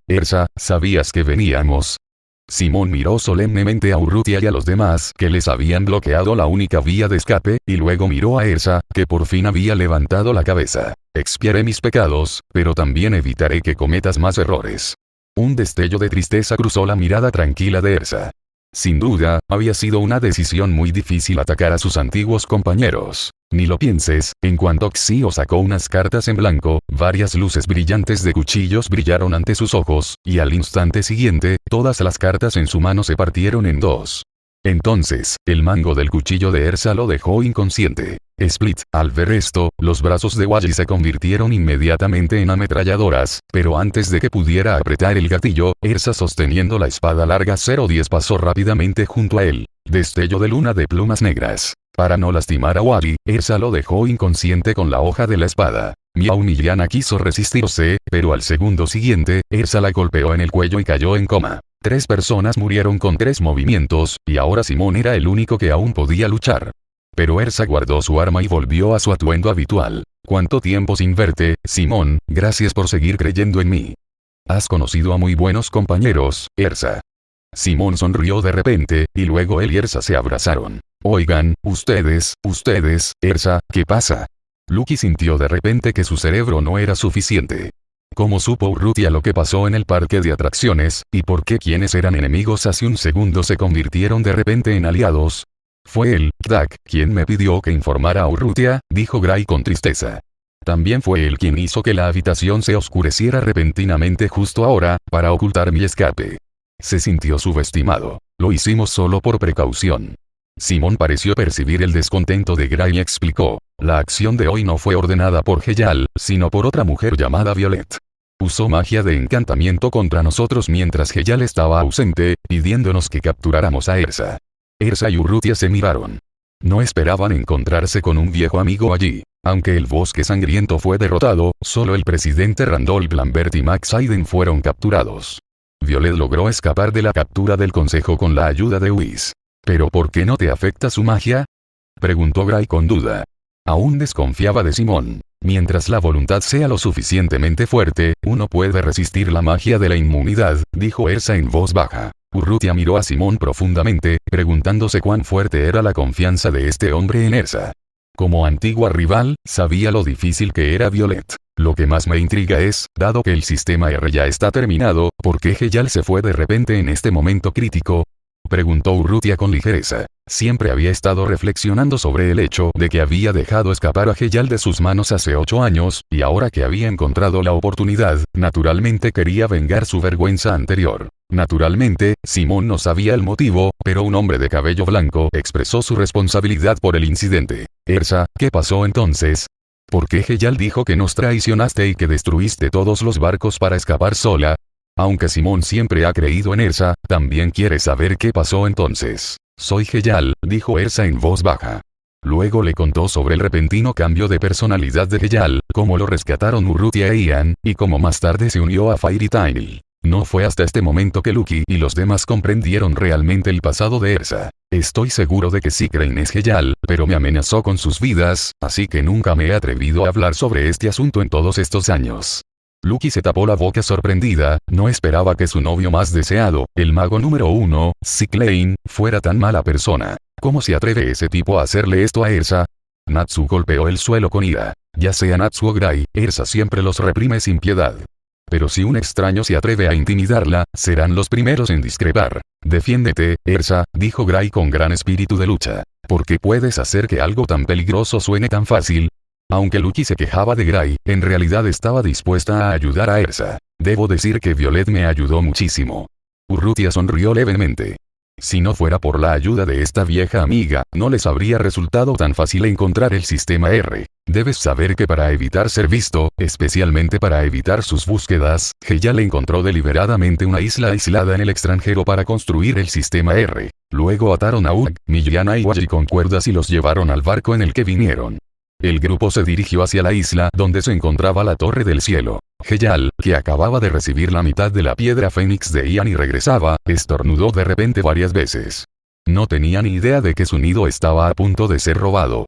Speaker 1: Ersa, ¿sabías que veníamos? Simón miró solemnemente a Urrutia y a los demás que les habían bloqueado la única vía de escape, y luego miró a Ersa, que por fin había levantado la cabeza. Expiaré mis pecados, pero también evitaré que cometas más errores. Un destello de tristeza cruzó la mirada tranquila de Ersa. Sin duda, había sido una decisión muy difícil atacar a sus antiguos compañeros. Ni lo pienses, en cuanto Xio sacó unas cartas en blanco, varias luces brillantes de cuchillos brillaron ante sus ojos, y al instante siguiente, todas las cartas en su mano se partieron en dos. Entonces, el mango del cuchillo de Ersa lo dejó inconsciente. Split, al ver esto, los brazos de Wally se convirtieron inmediatamente en ametralladoras, pero antes de que pudiera apretar el gatillo, Ersa sosteniendo la espada larga 010 pasó rápidamente junto a él. Destello de luna de plumas negras. Para no lastimar a Wally, Ersa lo dejó inconsciente con la hoja de la espada. Miau Millana quiso resistirse, pero al segundo siguiente, Ersa la golpeó en el cuello y cayó en coma. 3 personas murieron con 3 movimientos, y ahora Simón era el único que aún podía luchar. Pero Ersa guardó su arma y volvió a su atuendo habitual. ¿Cuánto tiempo sin verte, Simón? Gracias por seguir creyendo en mí. Has conocido a muy buenos compañeros, Ersa. Simón sonrió de repente, y luego él y Ersa se abrazaron. Oigan, ustedes, Ersa, ¿qué pasa? Lucky sintió de repente que su cerebro no era suficiente. ¿Cómo supo Urrutia lo que pasó en el parque de atracciones, y por qué quienes eran enemigos hace un segundo se convirtieron de repente en aliados? Fue él, Kdak, quien me pidió que informara a Urrutia, dijo Gray con tristeza. También fue él quien hizo que la habitación se oscureciera repentinamente justo ahora, para ocultar mi escape. Se sintió subestimado. Lo hicimos solo por precaución. Simón pareció percibir el descontento de Gray y explicó. La acción de hoy no fue ordenada por Heyal, sino por otra mujer llamada Violet. Usó magia de encantamiento contra nosotros mientras Heyal estaba ausente, pidiéndonos que capturáramos a Ersa. Ersa y Urrutia se miraron. No esperaban encontrarse con un viejo amigo allí. Aunque el bosque sangriento fue derrotado, solo el presidente Randolph Lambert y Max Aiden fueron capturados. Violet logró escapar de la captura del consejo con la ayuda de Whis. ¿Pero por qué no te afecta su magia?, preguntó Gray con duda. Aún desconfiaba de Simón. Mientras la voluntad sea lo suficientemente fuerte, uno puede resistir la magia de la inmunidad, dijo Ersa en voz baja. Urrutia miró a Simón profundamente, preguntándose cuán fuerte era la confianza de este hombre en Ersa. Como antigua rival, sabía lo difícil que era Violet. Lo que más me intriga es, dado que el sistema R ya está terminado, ¿por qué Heyal se fue de repente en este momento crítico?, preguntó Urrutia con ligereza. Siempre había estado reflexionando sobre el hecho de que había dejado escapar a Heyal de sus manos hace 8 años, y ahora que había encontrado la oportunidad, naturalmente quería vengar su vergüenza anterior. Naturalmente, Simón no sabía el motivo, pero un hombre de cabello blanco expresó su responsabilidad por el incidente. Ersa, ¿qué pasó entonces? ¿Por qué Heyal dijo que nos traicionaste y que destruiste todos los barcos para escapar sola? Aunque Simón siempre ha creído en Ersa, también quiere saber qué pasó entonces. Soy Heyal, dijo Ersa en voz baja. Luego le contó sobre el repentino cambio de personalidad de Heyal, cómo lo rescataron Urrutia e Ian, y cómo más tarde se unió a Fairy Tail. No fue hasta este momento que Lucky y los demás comprendieron realmente el pasado de Ersa. Estoy seguro de que sí creen es Heyal, pero me amenazó con sus vidas, así que nunca me he atrevido a hablar sobre este asunto en todos estos años. Lucky se tapó la boca sorprendida, no esperaba que su novio más deseado, el mago número 1, Ciclane, fuera tan mala persona. ¿Cómo se atreve ese tipo a hacerle esto a Ersa? Natsu golpeó el suelo con ira. Ya sea Natsu o Gray, Ersa siempre los reprime sin piedad. Pero si un extraño se atreve a intimidarla, serán los primeros en discrepar. Defiéndete, Ersa, dijo Gray con gran espíritu de lucha. ¿Por qué puedes hacer que algo tan peligroso suene tan fácil? Aunque Lucky se quejaba de Gray, en realidad estaba dispuesta a ayudar a Ersa. Debo decir que Violet me ayudó muchísimo. Urrutia sonrió levemente. Si no fuera por la ayuda de esta vieja amiga, no les habría resultado tan fácil encontrar el sistema R. Debes saber que para evitar ser visto, especialmente para evitar sus búsquedas, Heyal encontró deliberadamente una isla aislada en el extranjero para construir el sistema R. Luego ataron a Ugg, Millana y Waji con cuerdas y los llevaron al barco en el que vinieron. El grupo se dirigió hacia la isla donde se encontraba la Torre del Cielo. Heyal, que acababa de recibir la mitad de la piedra fénix de Ian y regresaba, estornudó de repente varias veces. No tenía ni idea de que su nido estaba a punto de ser robado.